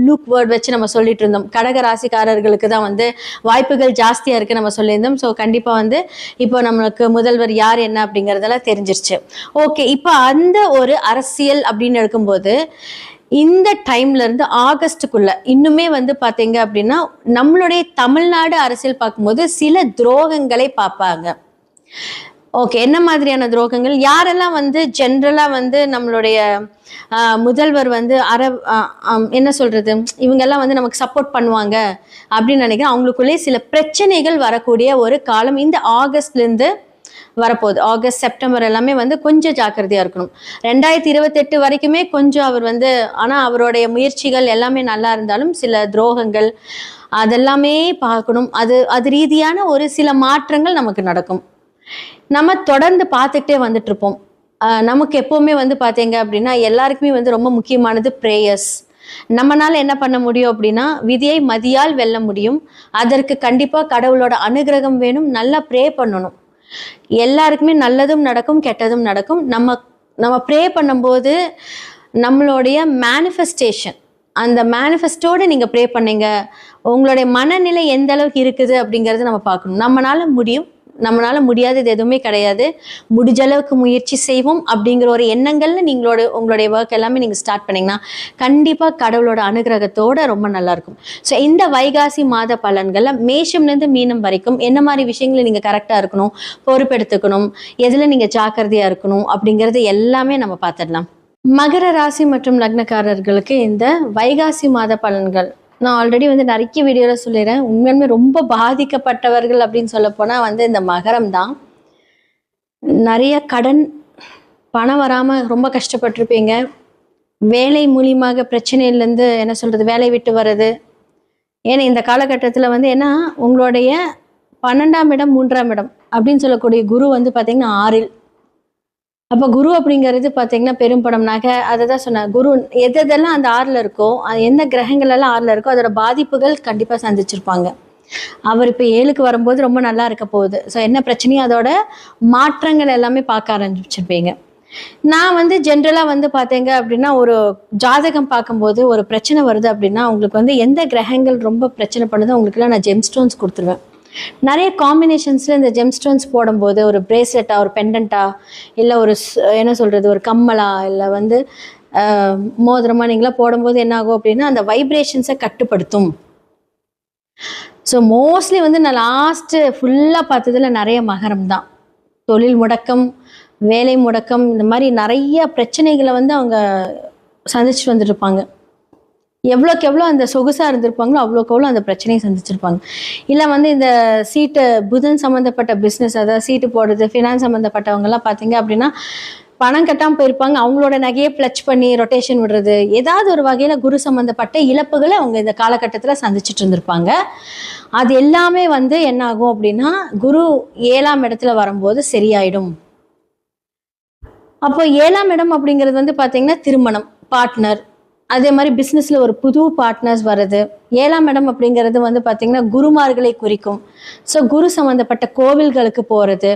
லூக் வேர்ட் வச்சு நம்ம சொல்லிட்டு இருந்தோம். கடக ராசிக்காரர்களுக்கு தான் வந்து வாய்ப்புகள் ஜாஸ்தியாக இருக்குது நம்ம சொல்லியிருந்தோம். ஸோ கண்டிப்பாக வந்து இப்போ நம்மளுக்கு முதல்வர் யார் என்ன அப்படிங்கிறதெல்லாம் தெரிஞ்சிருச்சு. ஓகே, இப்போ அந்த ஒரு அரசியல் அப்படின்னு இருக்கும்போது இந்த டைம்ல இருந்து ஆகஸ்டுக்குள்ள இன்னுமே வந்து பாத்தீங்க அப்படின்னா நம்மளுடைய தமிழ்நாடு அரசியல் பார்க்கும்போது சில துரோகங்களை பார்ப்பாங்க. ஓகே, என்ன மாதிரியான துரோகங்கள்? யாரெல்லாம் வந்து ஜென்ரலா வந்து நம்மளுடைய முதல்வர் வந்து என்ன சொல்றது, இவங்கெல்லாம் வந்து நமக்கு சப்போர்ட் பண்ணுவாங்க அப்படின்னு நினைக்கிறேன். அவங்களுக்குள்ளே சில பிரச்சனைகள் வரக்கூடிய ஒரு காலம் இந்த ஆகஸ்ட்ல இருந்து வரப்போகுது. ஆகஸ்ட் செப்டம்பர் எல்லாமே வந்து கொஞ்சம் ஜாக்கிரதையா இருக்கணும். 2028 வரைக்குமே கொஞ்சம் அவர் வந்து, ஆனா அவருடைய முயற்சிகள் எல்லாமே நல்லா இருந்தாலும் சில துரோகங்கள் அதெல்லாமே பார்க்கணும். அது ரீதியான ஒரு சில மாற்றங்கள் நமக்கு நடக்கும். நம்ம தொடர்ந்து பார்த்துக்கிட்டே வந்துட்டு இருப்போம். நமக்கு எப்பவுமே வந்து பார்த்தீங்க அப்படின்னா எல்லாருக்குமே வந்து ரொம்ப முக்கியமானது ப்ரேயர்ஸ். நம்மளால என்ன பண்ண முடியும் அப்படின்னா விதியை மதியால் வெல்ல முடியும். அதற்கு கண்டிப்பா கடவுளோட அனுகிரகம் வேணும். நல்லா ப்ரே பண்ணணும். எல்லாருக்குமே நல்லதும் நடக்கும், கெட்டதும் நடக்கும். நம்ம ப்ரே பண்ணும்போது நம்மளுடைய மேனிஃபெஸ்டேஷன், அந்த மேனிஃபெஸ்டோடு நீங்க ப்ரே பண்ணீங்க, உங்களுடைய மனநிலை எந்த அளவுக்கு இருக்குது அப்படிங்கறத நம்ம பார்க்கணும். நம்மளால முடியும், நம்மளால முடியாதது எதுவுமே கிடையாது. முடிஞ்ச அளவுக்கு முயற்சி செய்வோம் அப்படிங்கிற ஒரு எண்ணங்கள்ல உங்களுடைய ஒர்க் எல்லாமே நீங்க ஸ்டார்ட் பண்ணீங்கன்னா கண்டிப்பா கடவுளோட அனுகிரகத்தோட ரொம்ப நல்லா இருக்கும். ஸோ இந்த வைகாசி மாத பலன்கள்ல மேஷம்லேருந்து மீனம் வரைக்கும் என்ன மாதிரி விஷயங்களை நீங்க கரெக்டா இருக்கணும், பொறுப்பெடுத்துக்கணும், எதுல நீங்க ஜாக்கிரதையா இருக்கணும் அப்படிங்கிறது எல்லாமே நம்ம பார்த்துடலாம். மகர ராசி மற்றும் லக்னக்காரர்களுக்கு இந்த வைகாசி மாத பலன்கள் நான் ஆல்ரெடி வந்து நிறைய வீடியோவில் சொல்லிடுறேன். உண்மையுமே ரொம்ப பாதிக்கப்பட்டவர்கள் அப்படின்னு சொல்ல போனால் வந்து இந்த மகரம் தான். நிறைய கடன், பணம் வராமல் ரொம்ப கஷ்டப்பட்டிருப்பீங்க. வேலை மூலியமாக பிரச்சனையிலேருந்து என்ன சொல்கிறது, வேலை விட்டு வர்றது. ஏன்னா இந்த காலகட்டத்தில் வந்து ஏன்னா உங்களுடைய 12ஆம் இடம் 3ஆம் இடம் அப்படின்னு சொல்லக்கூடிய குரு வந்து பார்த்தீங்கன்னா 6. அப்போ குரு அப்படிங்கிறது பார்த்தீங்கன்னா பெரும்படம் நகை, அதை தான் சொன்னேன். குரு எதெல்லாம் அந்த 6ல் இருக்கோ, அது எந்த கிரகங்கள் எல்லாம் 6ல் இருக்கோ அதோட பாதிப்புகள் கண்டிப்பாக சந்திச்சிருப்பாங்க. அவர் இப்போ 7க்கு வரும்போது ரொம்ப நல்லா இருக்க போகுது. ஸோ என்ன பிரச்சனையும் அதோட மாற்றங்கள் எல்லாமே பார்க்க ஆரம்பிச்சிருப்பீங்க. நான் வந்து ஜென்ரலாக வந்து பார்த்தீங்க அப்படின்னா ஒரு ஜாதகம் பார்க்கும்போது ஒரு பிரச்சனை வருது அப்படின்னா உங்களுக்கு வந்து எந்த கிரகங்கள் ரொம்ப பிரச்சனை பண்ணுதோ உங்களுக்குலாம் நான் ஜெம் ஸ்டோன்ஸ் கொடுத்துருவேன். நிறைய காம்பினேஷன்ஸில் இந்த ஜெம் ஸ்டோன்ஸ் போடும்போது ஒரு பிரேஸ்லெட்டா, ஒரு பெண்டண்டா, இல்லை ஒரு என்ன சொல்கிறது, ஒரு கம்மலா, இல்லை வந்து மோதிரமா நீங்களாம் போடும்போது என்ன ஆகும் அப்படின்னா அந்த வைப்ரேஷன்ஸை கட்டுப்படுத்தும். ஸோ மோஸ்ட்லி வந்து நான் லாஸ்ட்டு ஃபுல்லாக பார்த்ததுல நிறைய மகரம் தான். தொழில் முடக்கம், வேலை முடக்கம், இந்த மாதிரி நிறைய பிரச்சனைகளை வந்து அவங்க சந்திச்சுட்டு வந்துட்டு இருப்பாங்க. எவ்வளோக்கு எவ்வளோ அந்த சொகுசாக இருந்திருப்பாங்களோ அவ்வளோக்கு எவ்வளோ அந்த பிரச்சனையை சந்திச்சிருப்பாங்க. இல்லை வந்து இந்த சீட்டு புதன் சம்மந்தப்பட்ட பிஸ்னஸ், அதாவது சீட்டு போடுறது, ஃபினான்ஸ் சம்மந்தப்பட்டவங்கெல்லாம் பார்த்தீங்க அப்படின்னா பணம் கட்டாமல் போயிருப்பாங்க. அவங்களோட நகையை ஃப்ளச் பண்ணி ரொட்டேஷன் விடுறது, ஏதாவது ஒரு வகையில் குரு சம்மந்தப்பட்ட இழப்புகளை அவங்க இந்த காலகட்டத்தில் சந்திச்சுட்டு இருந்திருப்பாங்க. அது எல்லாமே வந்து என்ன ஆகும் அப்படின்னா குரு 7ஆம் இடத்துல வரும்போது சரியாயிடும். அப்போ 7ஆம் இடம் அப்படிங்கிறது வந்து பார்த்தீங்கன்னா திருமணம், பார்ட்னர், அதே மாதிரி பிஸ்னஸில் ஒரு புது பார்ட்னர்ஸ் வர்றது. 7ஆம் இடம் அப்படிங்கிறது வந்து பார்த்தீங்கன்னா குருமார்களை குறிக்கும். ஸோ குரு சம்மந்தப்பட்ட கோவில்களுக்கு போகிறது,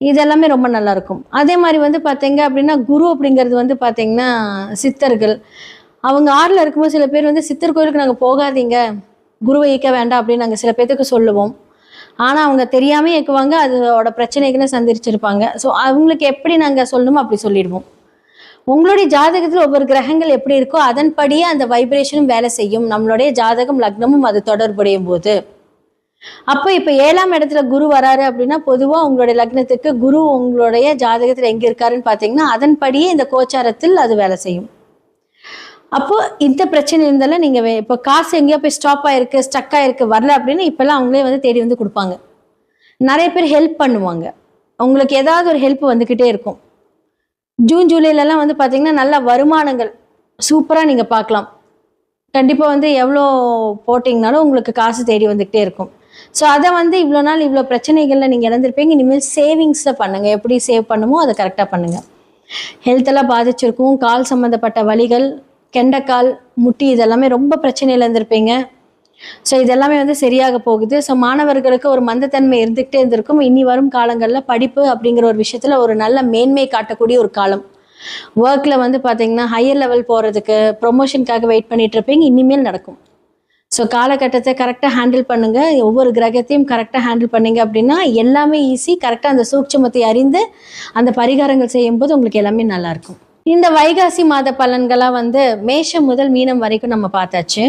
இதெல்லாமே ரொம்ப நல்லா இருக்கும். அதே மாதிரி வந்து பார்த்தீங்க அப்படின்னா குரு அப்படிங்கிறது வந்து பார்த்தீங்கன்னா சித்தர்கள். அவங்க 6ல் இருக்கும்போது சில பேர் வந்து சித்தர் கோயிலுக்கு நாங்கள் போகாதீங்க, குருவை ஈக்க வேண்டாம் அப்படின்னு நாங்கள் சில பேர்த்துக்கு சொல்லுவோம். ஆனால் அவங்க தெரியாமல் இயக்குவாங்க, அதோட பிரச்சனைகளை சந்திச்சிருப்பாங்க. ஸோ அவங்களுக்கு எப்படி நாங்கள் சொல்லணுமோ அப்படி சொல்லிடுவோம். உங்களுடைய ஜாதகத்தில் ஒவ்வொரு கிரகங்கள் எப்படி இருக்கோ அதன்படியே அந்த வைப்ரேஷனும் வேலை செய்யும். நம்மளுடைய ஜாதகம் லக்னமும் அது தொடர்புடையும் போது அப்போ இப்போ 7ஆம் இடத்துல குரு வராரு அப்படின்னா பொதுவாக உங்களுடைய லக்னத்துக்கு குரு உங்களுடைய ஜாதகத்தில் எங்கே இருக்காருன்னு பார்த்தீங்கன்னா அதன்படியே இந்த கோச்சாரத்தில் அது வேலை செய்யும். அப்போ இந்த பிரச்சனை இருந்தாலும் நீங்கள் இப்போ காசு எங்கேயோ போய் ஸ்டாப் ஆயிருக்கு, ஸ்டக் ஆயிருக்கு, வரல அப்படின்னு இப்போல்லாம் அவங்களே வந்து தேடி வந்து கொடுப்பாங்க. நிறைய பேர் ஹெல்ப் பண்ணுவாங்க, உங்களுக்கு ஏதாவது ஒரு ஹெல்ப் வந்துக்கிட்டே இருக்கும். ஜூன் ஜூலைலலாம் வந்து பார்த்தீங்கன்னா நல்ல வருமானங்கள் சூப்பராக நீங்கள் பார்க்கலாம். கண்டிப்பாக வந்து எவ்வளோ போட்டிங்கனாலும் உங்களுக்கு காசு தேடி வந்துக்கிட்டே இருக்கும். ஸோ அதை வந்து இவ்வளோ நாள் இவ்வளோ பிரச்சனைகளில் நீங்கள் இழந்திருப்பீங்க. இனிமேல் சேவிங்ஸில் பண்ணுங்கள். எப்படி சேவ் பண்ணுமோ அதை கரெக்டாக பண்ணுங்கள். ஹெல்த்தெல்லாம் பாதிச்சிருக்கும். கால் சம்மந்தப்பட்ட வலிகள், கெண்டைக்கால், முட்டி இதெல்லாமே ரொம்ப பிரச்சனையில் இருந்திருப்பீங்க. ஸோ இதெல்லாமே வந்து சரியாக போகுது. ஸோ மாணவர்களுக்கு ஒரு மந்தத்தன்மை இருந்துக்கிட்டே இருந்திருக்கும். இனி வரும் காலங்களில் படிப்பு அப்படிங்கிற ஒரு விஷயத்தில் ஒரு நல்ல மேன்மை காட்டக்கூடிய ஒரு காலம். ஒர்க்கில் வந்து பார்த்தீங்கன்னா ஹையர் லெவல் போகிறதுக்கு ப்ரொமோஷனுக்காக வெயிட் பண்ணிட்டு இருப்பீங்க. இனிமேல் நடக்கும். ஸோ காலகட்டத்தை கரெக்டாக ஹேண்டில் பண்ணுங்கள். ஒவ்வொரு கிரகத்தையும் கரெக்டாக ஹேண்டில் பண்ணிங்க அப்படின்னா எல்லாமே ஈஸி. கரெக்டாக அந்த சூட்சமத்தை அறிந்து அந்த பரிகாரங்கள் செய்யும்போது உங்களுக்கு எல்லாமே நல்லாயிருக்கும். இந்த வைகாசி மாத பலன்களாக வந்து மேஷம் முதல் மீனம் வரைக்கும் நம்ம பார்த்தாச்சு.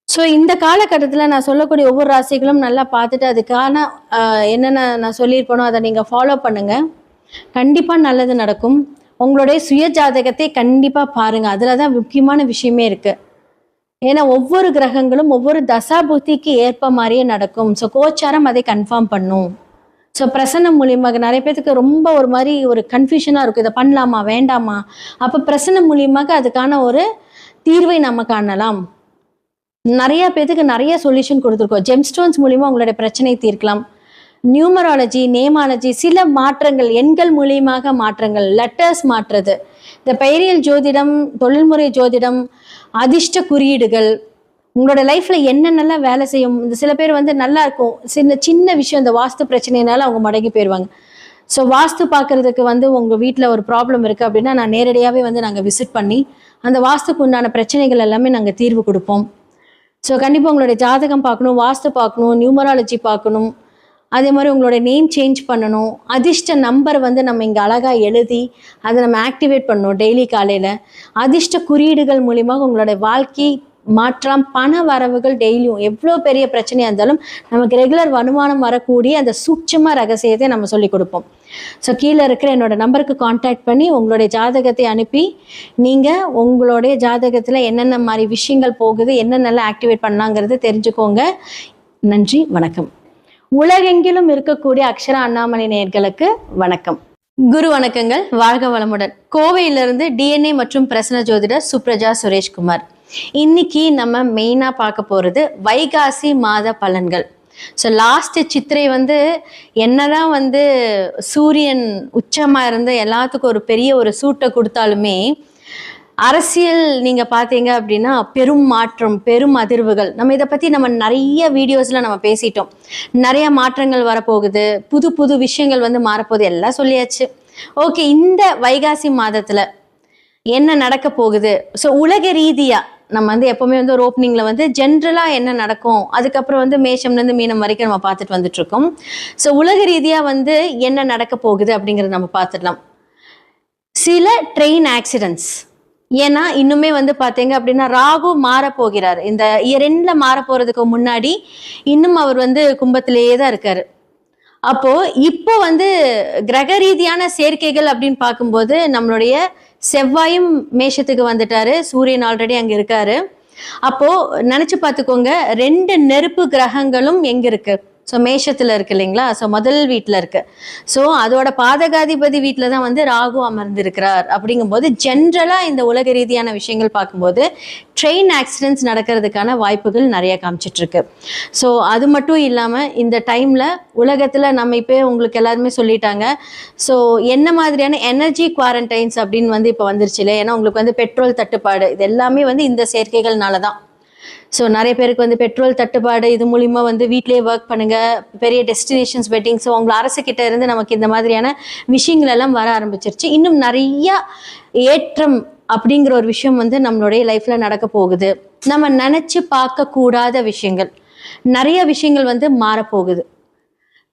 ஸோ இந்த காலகட்டத்தில் நான் சொல்லக்கூடிய ஒவ்வொரு ராசிகளும் நல்லா பார்த்துட்டு அதுக்கான என்னென்ன நான் சொல்லியிருப்பேனோ அதை நீங்கள் ஃபாலோ பண்ணுங்கள். கண்டிப்பாக நல்லது நடக்கும். உங்களுடைய சுய ஜாதகத்தை கண்டிப்பாக பாருங்கள். அதில் தான் முக்கியமான விஷயமே இருக்குது. ஏன்னா ஒவ்வொரு கிரகங்களும் ஒவ்வொரு தசாபுத்திக்கு ஏற்ப மாதிரியே நடக்கும். ஸோ கோச்சாரம் அதை கன்ஃபார்ம் பண்ணும். ஸோ பிரசன்னம் மூலியமாக நிறைய பேருக்கு ரொம்ப ஒரு மாதிரி ஒரு கன்ஃபியூஷனாக இருக்கும். இதை பண்ணலாமா வேண்டாமா? அப்போ பிரசன்னம் மூலியமாக அதுக்கான ஒரு தீர்வை நம்ம காணலாம். நிறைய பேருக்கு நிறைய சொல்யூஷன் கொடுத்துருக்கோம். ஜெம்ஸ்டோன்ஸ் மூலியமாக உங்களுடைய பிரச்சனை தீர்க்கலாம். நியூமராலஜி, நேமாலஜி, சில மாற்றங்கள், எண்கள் மூலியமாக மாற்றங்கள், லெட்டர்ஸ் மாற்றுறது, இந்த பெயரியல் ஜோதிடம், தொழில்முறை ஜோதிடம், அதிர்ஷ்ட குறியீடுகள், உங்களோட லைஃப்பில் என்னென்னலாம் வேலை செய்யும். இந்த சில பேர் வந்து நல்லா இருக்கும், சின்ன விஷயம் இந்த வாஸ்து பிரச்சனைனால அவங்க மடங்கி போயிடுவாங்க. ஸோ வாஸ்து பார்க்குறதுக்கு வந்து உங்கள் வீட்டில் ஒரு ப்ராப்ளம் இருக்குது அப்படின்னா நான் நேரடியாகவே வந்து நாங்கள் விசிட் பண்ணி அந்த வாஸ்துக்கு உண்டான பிரச்சனைகள் எல்லாமே நாங்கள் தீர்வு கொடுப்போம். ஸோ கண்டிப்பாக உங்களுடைய ஜாதகம் பார்க்கணும், வாஸ்து பார்க்கணும், நியூமராலஜி பார்க்கணும். அதே மாதிரி உங்களோட நேம் சேஞ்ச் பண்ணணும். அதிர்ஷ்ட நம்பர் வந்து நம்ம இங்கே அழகாக எழுதி அதை நம்ம ஆக்டிவேட் பண்ணணும் டெய்லி காலையில். அதிர்ஷ்ட குறியீடுகள் மூலியமாக உங்களுடைய வாழ்க்கை மாற்றம், பண வரவுகள் டெய்லியும் எவ்வளோ பெரிய பிரச்சனையாக இருந்தாலும் நமக்கு ரெகுலர் வருமானம் வரக்கூடிய அந்த சூட்சம ரகசியத்தை நம்ம சொல்லிக் கொடுப்போம். ஸோ கீழே இருக்கிற என்னோட நம்பருக்கு காண்டாக்ட் பண்ணி உங்களுடைய ஜாதகத்தை அனுப்பி நீங்கள் உங்களுடைய ஜாதகத்தில் என்னென்ன மாதிரி விஷயங்கள் போகுது, என்னென்னலாம் ஆக்டிவேட் பண்ணலாங்கிறது தெரிஞ்சுக்கோங்க. நன்றி, வணக்கம். உலகெங்கிலும் இருக்கக்கூடிய அக்ஷரா அண்ணாமலை நேயர்களுக்கு வணக்கம். குரு வணக்கங்கள். வாழ்க வளமுடன். கோவையிலிருந்து டிஎன்ஏ மற்றும் பிரசன்ன ஜோதிடர் சுப்ரஜா சுரேஷ்குமார். இன்னைக்கு நம்ம மெயினாக பார்க்க போகிறது வைகாசி மாத பலன்கள். ஸோ லாஸ்ட் சித்திரை வந்து என்னதான் வந்து சூரியன் உச்சமாக இருந்து எல்லாத்துக்கும் ஒரு பெரிய ஒரு சூட்டை கொடுத்தாலுமே அரசியல் நீங்கள் பார்த்தீங்க அப்படின்னா பெரும் மாற்றம், பெரும் அதிர்வுகள். நம்ம இதை பற்றி நம்ம நிறைய வீடியோஸில் நம்ம பேசிட்டோம். நிறைய மாற்றங்கள் வரப்போகுது, புது புது விஷயங்கள் வந்து மாறப்போகுது, எல்லாம் சொல்லியாச்சு. ஓகே, இந்த வைகாசி மாதத்தில் என்ன நடக்க போகுது? ஸோ உலக ரீதியாக நம்ம வந்து எப்போவுமே வந்து ஒரு ஓப்பனிங்கில் வந்து ஜென்ரலாக என்ன நடக்கும், அதுக்கப்புறம் வந்து மேஷம்லேருந்து மீனம் வரைக்கும் நம்ம பார்த்துட்டு வந்துட்டுருக்கோம். ஸோ உலக ரீதியாக வந்து என்ன நடக்க போகுது அப்படிங்கிறத நம்ம பார்த்துடலாம். சில ட்ரெயின் ஆக்சிடென்ட்ஸ், ஏன்னா இன்னுமே வந்து பார்த்தீங்க அப்படின்னா ராகு மாற போகிறார். இந்த இயர் எண்டில் மாற போகிறதுக்கு முன்னாடி இன்னும் அவர் வந்து கும்பத்திலேயே தான் இருக்கார். அப்போது இப்போ வந்து கிரக ரீதியான சேர்க்கைகள் அப்படின்னு பார்க்கும்போது நம்மளுடைய செவ்வாயும் மேஷத்துக்கு வந்துட்டாரு, சூரியன் ஆல்ரெடி அங்கே இருக்காரு. அப்போது நினச்சி பார்த்துக்கோங்க, 2 நெருப்பு கிரகங்களும் எங்கே இருக்கு? ஸோ மேஷத்தில் இருக்கு இல்லைங்களா? ஸோ முதல் வீட்டில் இருக்கு. ஸோ அதோட பாதகாதிபதி வீட்டில் தான் வந்து ராகு அமர்ந்திருக்கிறார். அப்படிங்கும்போது ஜென்ரலாக இந்த உலக ரீதியான விஷயங்கள் பார்க்கும்போது ட்ரெயின் ஆக்சிடென்ட்ஸ் நடக்கிறதுக்கான வாய்ப்புகள் நிறைய காமிச்சிட்ருக்கு. ஸோ அது மட்டும் இல்லாமல் இந்த டைமில் உலகத்தில் நம்ம இப்போ உங்களுக்கு எல்லாருமே சொல்லிட்டாங்க. ஸோ என்ன மாதிரியான எனர்ஜி குவாரண்டைன்ஸ் அப்படின்னு வந்து இப்போ வந்துருச்சு இல்லை? ஏன்னா உங்களுக்கு வந்து பெட்ரோல் தட்டுப்பாடு, இது எல்லாமே வந்து இந்த சேர்க்கைகள்னால தான். ஸோ நிறைய பேருக்கு வந்து பெட்ரோல் தட்டுப்பாடு, இது மூலிமா வந்து வீட்டிலேயே ஒர்க் பண்ணுங்கள், பெரிய டெஸ்டினேஷன்ஸ் வெட்டிங். ஸோ உங்களை அரசுக்கிட்ட இருந்து நமக்கு இந்த மாதிரியான விஷயங்கள் எல்லாம் வர ஆரம்பிச்சிருச்சு. இன்னும் நிறையா ஏற்றம் அப்படிங்கிற ஒரு விஷயம் வந்து நம்மளுடைய லைஃப்பில் நடக்க போகுது. நம்ம நினச்சி பார்க்கக்கூடாத விஷயங்கள், நிறைய விஷயங்கள் வந்து மாறப்போகுது.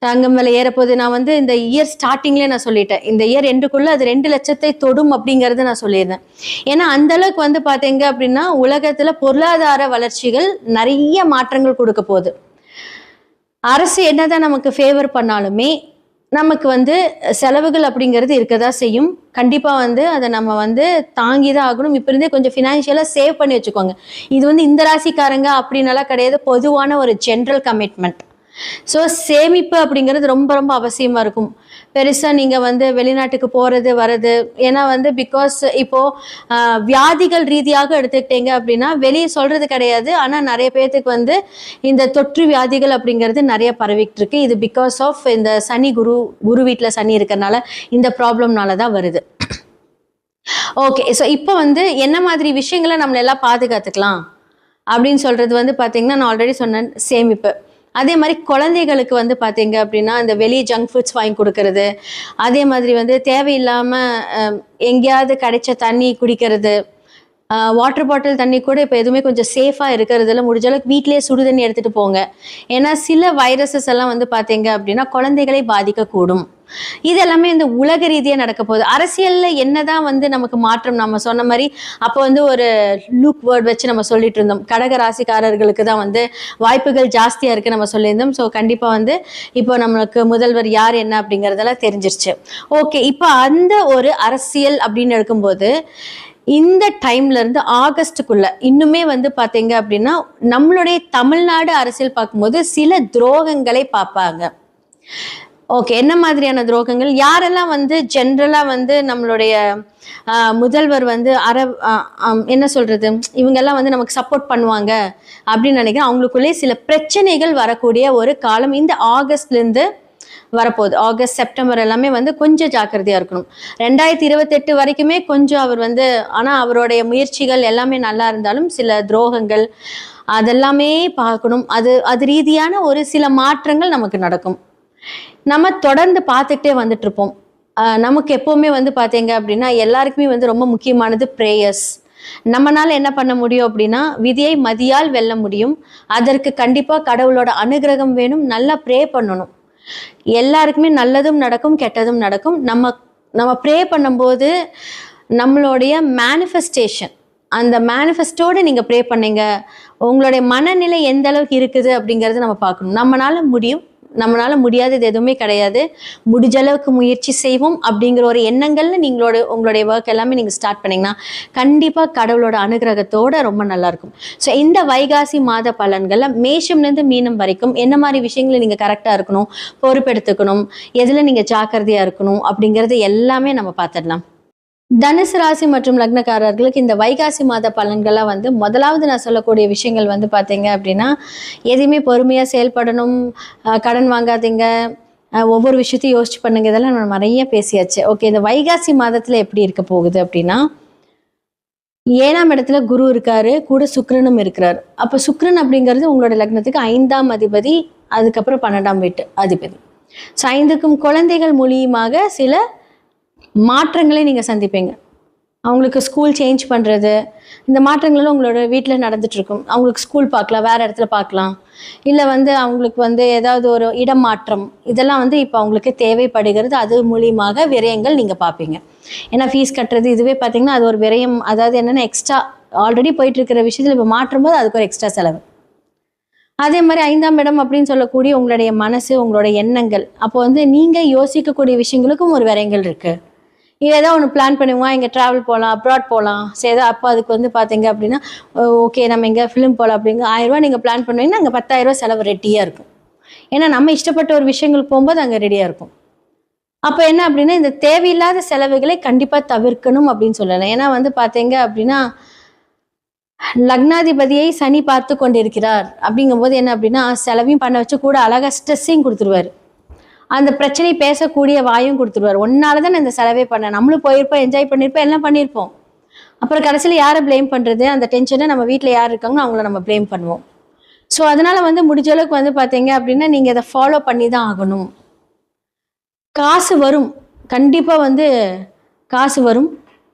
தங்கம் விலை ஏறப்போகுது. நான் வந்து இந்த இயர் ஸ்டார்டிங்லேயே நான் சொல்லிட்டேன், இந்த இயர் எண்டுக்குள்ளே அது 2 லட்சத்தை தொடும் அப்படிங்கிறது நான் சொல்லியிருந்தேன். ஏன்னா அந்த அளவுக்கு வந்து பார்த்தீங்க அப்படின்னா உலகத்தில் பொருளாதார வளர்ச்சிகள் நிறைய மாற்றங்கள் கொடுக்க போகுது. அரசு என்னதான் நமக்கு ஃபேவர் பண்ணாலுமே நமக்கு வந்து செலவுகள் அப்படிங்கிறது இருக்க தான் செய்யும். கண்டிப்பாக வந்து அதை நம்ம வந்து தாங்கி தான் ஆகணும். இப்போ இருந்தே கொஞ்சம் ஃபினான்ஷியலாக சேவ் பண்ணி வச்சுக்கோங்க. இது வந்து இந்த ராசிக்காரங்க அப்படின்னாலாம் கிடையாது, பொதுவான ஒரு ஜென்ரல் கமிட்மெண்ட். ஸோ சேமிப்பு அப்படிங்கிறது ரொம்ப ரொம்ப அவசியமாக இருக்கும். பெருசாக நீங்கள் வந்து வெளிநாட்டுக்கு போகிறது வர்றது, ஏன்னா வந்து பிகாஸ் இப்போது வியாதிகள் ரீதியாக எடுத்துக்கிட்டீங்க அப்படின்னா வெளியே சொல்கிறது கிடையாது, ஆனால் நிறைய பேர்த்துக்கு வந்து இந்த தொற்று வியாதிகள் அப்படிங்கிறது நிறைய பரவிக்கிட்டு இருக்கு. இது பிகாஸ் ஆஃப் இந்த சனி குரு வீட்டில் சனி இருக்கிறனால இந்த ப்ராப்ளம்னால தான் வருது. ஓகே, ஸோ இப்போ வந்து என்ன மாதிரி விஷயங்களை நம்மளெல்லாம் பாதுகாத்துக்கலாம் அப்படின்னு சொல்கிறது வந்து பார்த்தீங்கன்னா, நான் ஆல்ரெடி சொன்னேன் சேமிப்பு. அதே மாதிரி குழந்தைகளுக்கு வந்து பார்த்தீங்க அப்படின்னா இந்த வெளியே ஜங்க் ஃபுட்ஸ் வாங்கி கொடுக்கறது, அதே மாதிரி வந்து தேவையில்லாமல் எங்கேயாவது கிடைச்ச தண்ணி குடிக்கிறது, வாட்டர் பாட்டில் தண்ணி கூட இப்போ எதுவுமே கொஞ்சம் சேஃபாக இருக்கிறதுல முடிஞ்ச அளவுக்கு வீட்டிலேயே சுடு தண்ணி எடுத்துகிட்டு போங்க. ஏன்னா சில வைரஸஸ் எல்லாம் வந்து பார்த்தீங்க அப்படின்னா குழந்தைகளை பாதிக்கக்கூடும். இது எல்லாமே இந்த உலக ரீதியாக நடக்க போகுது. அரசியலில் என்னதான் வந்து நமக்கு மாற்றம், நம்ம சொன்ன மாதிரி அப்போ வந்து ஒரு லூக் வேர்ட் வச்சு நம்ம சொல்லிட்டு இருந்தோம், கடக ராசிக்காரர்களுக்கு தான் வந்து வாய்ப்புகள் ஜாஸ்தியாக இருக்குது நம்ம சொல்லியிருந்தோம். ஸோ கண்டிப்பாக வந்து இப்போ நம்மளுக்கு முதல்வர் யார் என்ன அப்படிங்கிறதெல்லாம் தெரிஞ்சிருச்சு. ஓகே, இப்போ அந்த ஒரு அரசியல் அப்படின்னு எடுக்கும்போது இந்த டைம்ல இருந்து ஆகஸ்டுக்குள்ள இன்னுமே வந்து பாத்தீங்க அப்படின்னா நம்மளுடைய தமிழ்நாடு அரசியல் பார்க்கும்போது சில துரோகங்களை பார்ப்பாங்க. ஓகே, என்ன மாதிரியான துரோகங்கள், யாரெல்லாம் வந்து ஜென்ரலா வந்து நம்மளுடைய முதல்வர் வந்து என்ன சொல்றது, இவங்கெல்லாம் வந்து நமக்கு சப்போர்ட் பண்ணுவாங்க அப்படின்னு நினைக்கிறேன். அவங்களுக்குள்ளே சில பிரச்சனைகள் வரக்கூடிய ஒரு காலம் இந்த ஆகஸ்ட்ல இருந்து வரப்போகுது. ஆகஸ்ட் செப்டம்பர் எல்லாமே வந்து கொஞ்சம் ஜாக்கிரதையா இருக்கணும். 2028 வரைக்குமே கொஞ்சம் அவர் வந்து, ஆனா அவருடைய முயற்சிகள் எல்லாமே நல்லா இருந்தாலும் சில துரோகங்கள் அதெல்லாமே பார்க்கணும். அது ரீதியான ஒரு சில மாற்றங்கள் நமக்கு நடக்கும். நம்ம தொடர்ந்து பார்த்துக்கிட்டே வந்துட்டு இருப்போம். நமக்கு எப்பவுமே வந்து பார்த்தீங்க அப்படின்னா எல்லாருக்குமே வந்து ரொம்ப முக்கியமானது ப்ரேயர்ஸ். நம்மளால என்ன பண்ண முடியும் அப்படின்னா விதியை மதியால் வெல்ல முடியும். அதற்கு கண்டிப்பா கடவுளோட அனுகிரகம் வேணும். நல்லா ப்ரே பண்ணணும். எல்லாருக்குமே நல்லதும் நடக்கும், கெட்டதும் நடக்கும். நம்ம ப்ரே பண்ணும்போது நம்மளுடைய மேனிஃபெஸ்டேஷன், அந்த மேனிஃபெஸ்டோடு நீங்கள் ப்ரே பண்ணீங்க, உங்களுடைய மனநிலை எந்த அளவுக்கு இருக்குது அப்படிங்கிறத நம்ம பார்க்கணும். நம்மளால முடியும், நம்மளால முடியாதது எதுவுமே கிடையாது, முடிஞ்ச அளவுக்கு முயற்சி செய்வோம் அப்படிங்கிற ஒரு எண்ணங்கள்ல உங்களுடைய ஒர்க் எல்லாமே நீங்கள் ஸ்டார்ட் பண்ணீங்கன்னா கண்டிப்பாக கடவுளோட அனுகிரகத்தோட ரொம்ப நல்லா இருக்கும். ஸோ இந்த வைகாசி மாத பலன்கள்ல மேஷம்லேருந்து மீனம் வரைக்கும் என்ன மாதிரி விஷயங்களை நீங்கள் கரெக்டாக இருக்கணும், பொறுப்பெடுத்துக்கணும், எதில் நீங்கள் ஜாக்கிரதையாக இருக்கணும் அப்படிங்கிறது எல்லாமே நம்ம பார்த்துடலாம். தனுசு ராசி மற்றும் லக்னக்காரர்களுக்கு இந்த வைகாசி மாத பலன்கள்லாம் வந்து முதலாவது நான் சொல்லக்கூடிய விஷயங்கள் வந்து பார்த்தீங்க அப்படின்னா எதையுமே பொறுமையாக செயல்படணும், கடன் வாங்காதீங்க, ஒவ்வொரு விஷயத்தையும் யோசிச்சு பண்ணுங்க, இதெல்லாம் நம்ம நிறைய பேசியாச்சு. ஓகே, இந்த வைகாசி மாதத்தில் எப்படி இருக்க போகுது அப்படின்னா 7ஆம் இடத்துல குரு இருக்காரு, கூட சுக்கிரனும் இருக்கிறார். அப்போ சுக்கிரன் அப்படிங்கிறது உங்களோட லக்னத்துக்கு 5ஆம் அதிபதி, அதுக்கப்புறம் 12ஆம் வீட்டு அதிபதி. ஸோ 5க்கும் குழந்தைகள் மூலியமாக சில மாற்றங்களை நீங்கள் சந்திப்பீங்க. அவங்களுக்கு ஸ்கூல் சேஞ்ச் பண்ணுறது, இந்த மாற்றங்களும் உங்களோட வீட்டில் நடந்துட்டுருக்கும். அவங்களுக்கு ஸ்கூல் பார்க்கலாம், வேறு இடத்துல பார்க்கலாம், இல்லை வந்து அவங்களுக்கு வந்து ஏதாவது ஒரு இடம் மாற்றம், இதெல்லாம் வந்து இப்போ அவங்களுக்கு தேவைப்படுகிறது. அது மூலியமாக விரயங்கள் நீங்கள் பார்ப்பீங்க. ஏன்னா ஃபீஸ் கட்டுறது இதுவே பார்த்தீங்கன்னா அது ஒரு விரயம். அதாவது என்னென்னா எக்ஸ்ட்ரா ஆல்ரெடி போயிட்டுருக்கிற விஷயத்தில் இப்போ மாற்றும் போது அதுக்கு ஒரு எக்ஸ்ட்ரா செலவு. அதே மாதிரி 5ஆம் இடம் அப்படின்னு சொல்லக்கூடிய உங்களுடைய மனசு, உங்களுடைய எண்ணங்கள், அப்போ வந்து நீங்கள் யோசிக்கக்கூடிய விஷயங்களுக்கும் ஒரு விரயங்கள் இருக்குது. ஏதோ ஒன்று பிளான் பண்ணுவோம், இங்கே ட்ராவல் போகலாம், அப்ராட் போகலாம், சரி அப்போ அதுக்கு வந்து பார்த்தீங்க அப்படின்னா ஓகே நம்ம இங்கே ஃபிலிம் போகலாம் அப்படிங்க 1000 ரூபா நீங்கள் பிளான் பண்ணுவீங்கன்னா அங்கே 10,000 ரூபா செலவு ரெடியாக இருக்கும். ஏன்னா நம்ம இஷ்டப்பட்ட ஒரு விஷயங்களுக்கு போகும்போது அங்கே ரெடியாக இருக்கும். அப்போ என்ன அப்படின்னா இந்த தேவையில்லாத செலவுகளை கண்டிப்பாக தவிர்க்கணும் அப்படின்னு சொல்லலாம். ஏன்னா வந்து பார்த்தீங்க அப்படின்னா லக்னாதிபதியை சனி பார்த்து கொண்டிருக்கிறார் அப்படிங்கும்போது என்ன அப்படின்னா செலவையும் பண்ண வச்சு கூட அழகாக ஸ்ட்ரெஸ்ஸையும் கொடுத்துருவார். அந்த பிரச்சனை பேசக்கூடிய வாயும் கொடுத்துருவார். ஒன்னால தான் நான் இந்த செலவே பண்ணேன், நம்மளும் போயிருப்போம், என்ஜாய் பண்ணியிருப்போம், எல்லாம் பண்ணியிருப்போம். அப்புறம் கடைசியில் யாரை ப்ளேம் பண்ணுறது, அந்த டென்ஷனை நம்ம வீட்டில் யார் இருக்காங்களோ அவங்கள நம்ம ப்ளேம் பண்ணுவோம். ஸோ அதனால் வந்து முடிஞ்ச அளவுக்கு வந்து பார்த்தீங்க அப்படின்னா நீங்கள் இதை ஃபாலோ பண்ணி தான் ஆகணும். காசு வரும், கண்டிப்பாக வந்து காசு வரும்,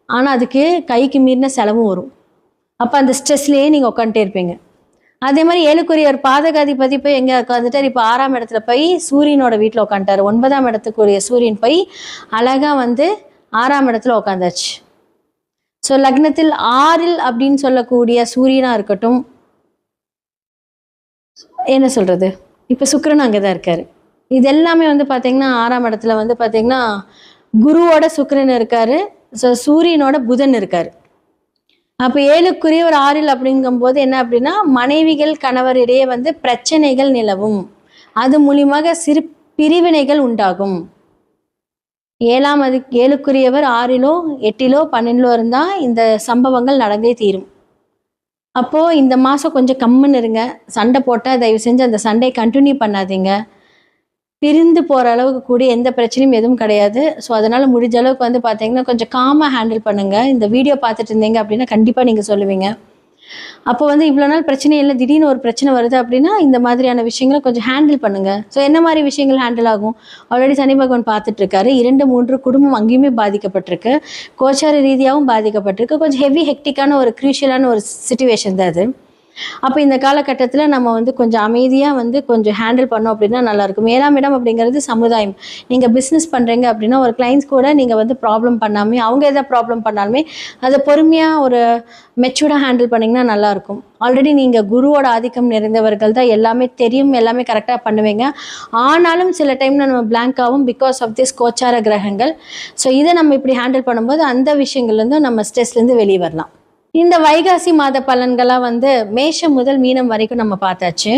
ஆனால் அதுக்கு கைக்கு மீறின செலவும் வரும். அப்போ அந்த ஸ்ட்ரெஸ்லேயே நீங்கள் உட்காந்துட்டே இருப்பீங்க. அதே மாதிரி 7க்குரிய ஒரு பாதகாதிபதி போய் எங்கே உட்காந்துட்டார், இப்போ 6ஆம் இடத்துல போய் சூரியனோட வீட்டில் உட்காந்துட்டார். 9ஆம் இடத்துக்குரிய சூரியன் போய் அழகாக வந்து 6ஆம் இடத்துல உட்காந்தாச்சு. ஸோ லக்னத்தில் 6ல் அப்படின்னு சொல்லக்கூடிய சூரியனாக இருக்கட்டும், என்ன சொல்கிறது, இப்போ சுக்கிரன் அங்கே தான் இருக்கார். இது எல்லாமே வந்து பார்த்தீங்கன்னா 6ஆம் இடத்துல வந்து பார்த்தீங்கன்னா குருவோட சுக்கிரன் இருக்கார், ஸோ சூரியனோட புதன் இருக்கார். அப்போ 7க்குரிய ஒரு 6ல் அப்படிங்கும்போது என்ன அப்படின்னா மனைவிகள் கணவர் இடையே வந்து பிரச்சனைகள் நிலவும். அது மூலியமாக சிறு பிரிவினைகள் உண்டாகும். 7க்குரியவர் 6லோ 8லோ 12லோ இருந்தால் இந்த சம்பவங்கள் நடந்தே தீரும். அப்போது இந்த மாதம் கொஞ்சம் கம்முன்னு இருங்க. சண்டை போட்டால் தயவு செஞ்சு அந்த சண்டையை கண்டினியூ பண்ணாதீங்க. பிரிந்து போகிற அளவுக்கு கூடிய எந்த பிரச்சனையும் எதுவும் கிடையாது. ஸோ அதனால் முடிஞ்ச அளவுக்கு வந்து பார்த்தீங்கன்னா கொஞ்சம் காமாக ஹேண்டில் பண்ணுங்கள். இந்த வீடியோ பார்த்துட்டு இருந்தீங்க அப்படின்னா கண்டிப்பாக நீங்கள் சொல்லுவீங்க. அப்போ வந்து இவ்வளோ நாள் பிரச்சனை இல்லை, திடீர்னு ஒரு பிரச்சனை வருது அப்படின்னா இந்த மாதிரியான விஷயங்களை கொஞ்சம் ஹேண்டில் பண்ணுங்கள். ஸோ என்ன மாதிரி விஷயங்கள் ஹேண்டில் ஆகும்? ஆல்ரெடி சனி பகவான் பார்த்துட்ருக்காரு. 2, 3 குடும்பம் அங்கேயுமே பாதிக்கப்பட்டிருக்கு, கோச்சார ரீதியாகவும் பாதிக்கப்பட்டிருக்கு. கொஞ்சம் ஹெவி ஹெக்டிக்கான ஒரு க்ரூஷியலான ஒரு சிச்சுவேஷன் தான் அது. அப்போ இந்த காலகட்டத்தில் நம்ம வந்து கொஞ்சம் அமைதியாக வந்து கொஞ்சம் ஹேண்டில் பண்ணோம் அப்படின்னா நல்லாயிருக்கும். 7ஆம் இடம் அப்படிங்கிறது சமுதாயம். நீங்கள் பிஸ்னஸ் பண்ணுறீங்க அப்படின்னா ஒரு கிளைண்ட்ஸ் கூட நீங்கள் வந்து ப்ராப்ளம் பண்ணாமே, அவங்க எதாவது ப்ராப்ளம் பண்ணாலுமே அதை பொறுமையாக ஒரு மெச்சூர்டாக ஹேண்டில் பண்ணிங்கன்னா நல்லாயிருக்கும். ஆல்ரெடி நீங்கள் குருவோட ஆதிக்கம் நிறைந்தவர்கள் தான், எல்லாமே தெரியும், எல்லாமே கரெக்டாக பண்ணுவீங்க. ஆனாலும் சில டைமில் நம்ம பிளாங்காகவும் பிகாஸ் ஆஃப் திஸ் கோச்சார கிரகங்கள். ஸோ இதை நம்ம இப்படி ஹேண்டில் பண்ணும்போது அந்த விஷயங்கள்லேருந்து நம்ம ஸ்ட்ரெஸ்லேருந்து வெளியே வரலாம். இந்த வைகாசி மாத பலன்களாக வந்து மேஷம் முதல் மீனம் வரைக்கும் நம்ம பார்த்தாச்சு.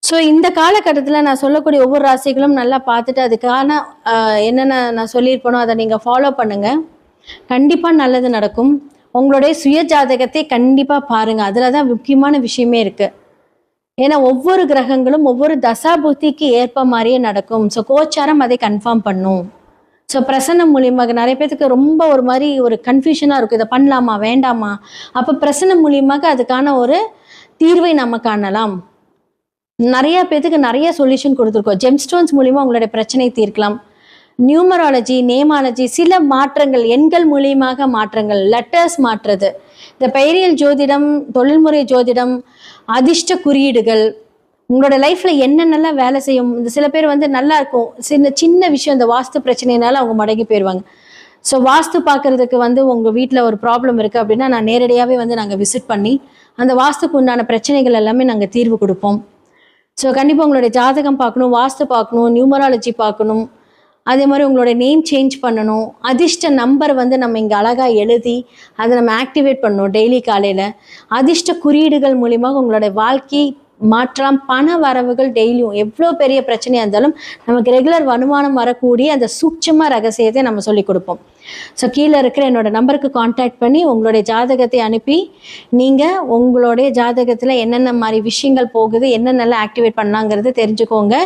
ஸோ இந்த காலகட்டத்தில் நான் சொல்லக்கூடிய ஒவ்வொரு ராசிகளும் நல்லா பார்த்துட்டு அதுக்கான என்னென்ன நான் சொல்லியிருப்பேனோ அதை நீங்கள் ஃபாலோ பண்ணுங்கள். கண்டிப்பாக நல்லது நடக்கும். உங்களுடைய சுய ஜாதகத்தை கண்டிப்பாக பாருங்கள். அதில் தான் முக்கியமான விஷயமே இருக்குது. ஏன்னா ஒவ்வொரு கிரகங்களும் ஒவ்வொரு தசாபுத்திக்கு ஏற்ப மாதிரியே நடக்கும். ஸோ கோச்சாரம் அதை கன்ஃபார்ம் பண்ணும். ஸோ பிரசன்னம் மூலியமாக நிறைய பேருக்கு ரொம்ப ஒரு மாதிரி ஒரு கன்ஃபியூஷனாக இருக்கும், இதை பண்ணலாமா வேண்டாமா. அப்போ பிரசன்னம் மூலியமாக அதுக்கான ஒரு தீர்வை நம்ம காணலாம். நிறைய பேருக்கு நிறைய சொல்யூஷன் கொடுத்துருக்கோம். ஜெம்ஸ்டோன்ஸ் மூலியமாக உங்களுடைய பிரச்சனை தீர்க்கலாம். நியூமராலஜி, நேமாலஜி, சில மாற்றங்கள், எண்கள் மூலியமாக மாற்றங்கள், லெட்டர்ஸ் மாற்றுறது, இந்த பெயரியல் ஜோதிடம், தொழில்முறை ஜோதிடம், அதிர்ஷ்ட குறியீடுகள், உங்களோட லைஃப்பில் என்னென்னலாம் வேலை செய்யும். இந்த சில பேர் வந்து நல்லா இருக்கும், சின்ன விஷயம் இந்த வாஸ்து பிரச்சனைனால அவங்க மடங்கி போயிடுவாங்க. ஸோ வாஸ்து பார்க்குறதுக்கு வந்து உங்கள் வீட்டில் ஒரு ப்ராப்ளம் இருக்குது அப்படின்னா நான் நேரடியாகவே வந்து நாங்கள் விசிட் பண்ணி அந்த வாஸ்துக்கு உண்டான பிரச்சனைகள் எல்லாமே நாங்கள் தீர்வு கொடுப்போம். ஸோ கண்டிப்பாக உங்களுடைய ஜாதகம் பார்க்கணும், வாஸ்து பார்க்கணும், நியூமராலஜி பார்க்கணும். அதே மாதிரி உங்களோட நேம் சேஞ்ச் பண்ணணும். அதிர்ஷ்ட நம்பர் வந்து நம்ம இங்கே அழகாக எழுதி அதை நம்ம ஆக்டிவேட் பண்ணணும் டெய்லி காலையில். அதிர்ஷ்ட குறியீடுகள் மூலியமாக உங்களோட வாழ்க்கை மாற்றம், பண வரவுகள் டெய்லியும் எவ்வளோ பெரிய பிரச்சனையாக இருந்தாலும் நமக்கு ரெகுலர் வருமானம் வரக்கூடிய அந்த சூட்சம ரகசியத்தை நம்ம சொல்லிக் கொடுப்போம். ஸோ கீழே இருக்கிற என்னோட நம்பருக்கு காண்டாக்ட் பண்ணி உங்களுடைய ஜாதகத்தை அனுப்பி நீங்கள் உங்களுடைய ஜாதகத்தில் என்னென்ன மாதிரி விஷயங்கள் போகுது, என்னென்னலாம் ஆக்டிவேட் பண்ணலாங்கிறது தெரிஞ்சுக்கோங்க.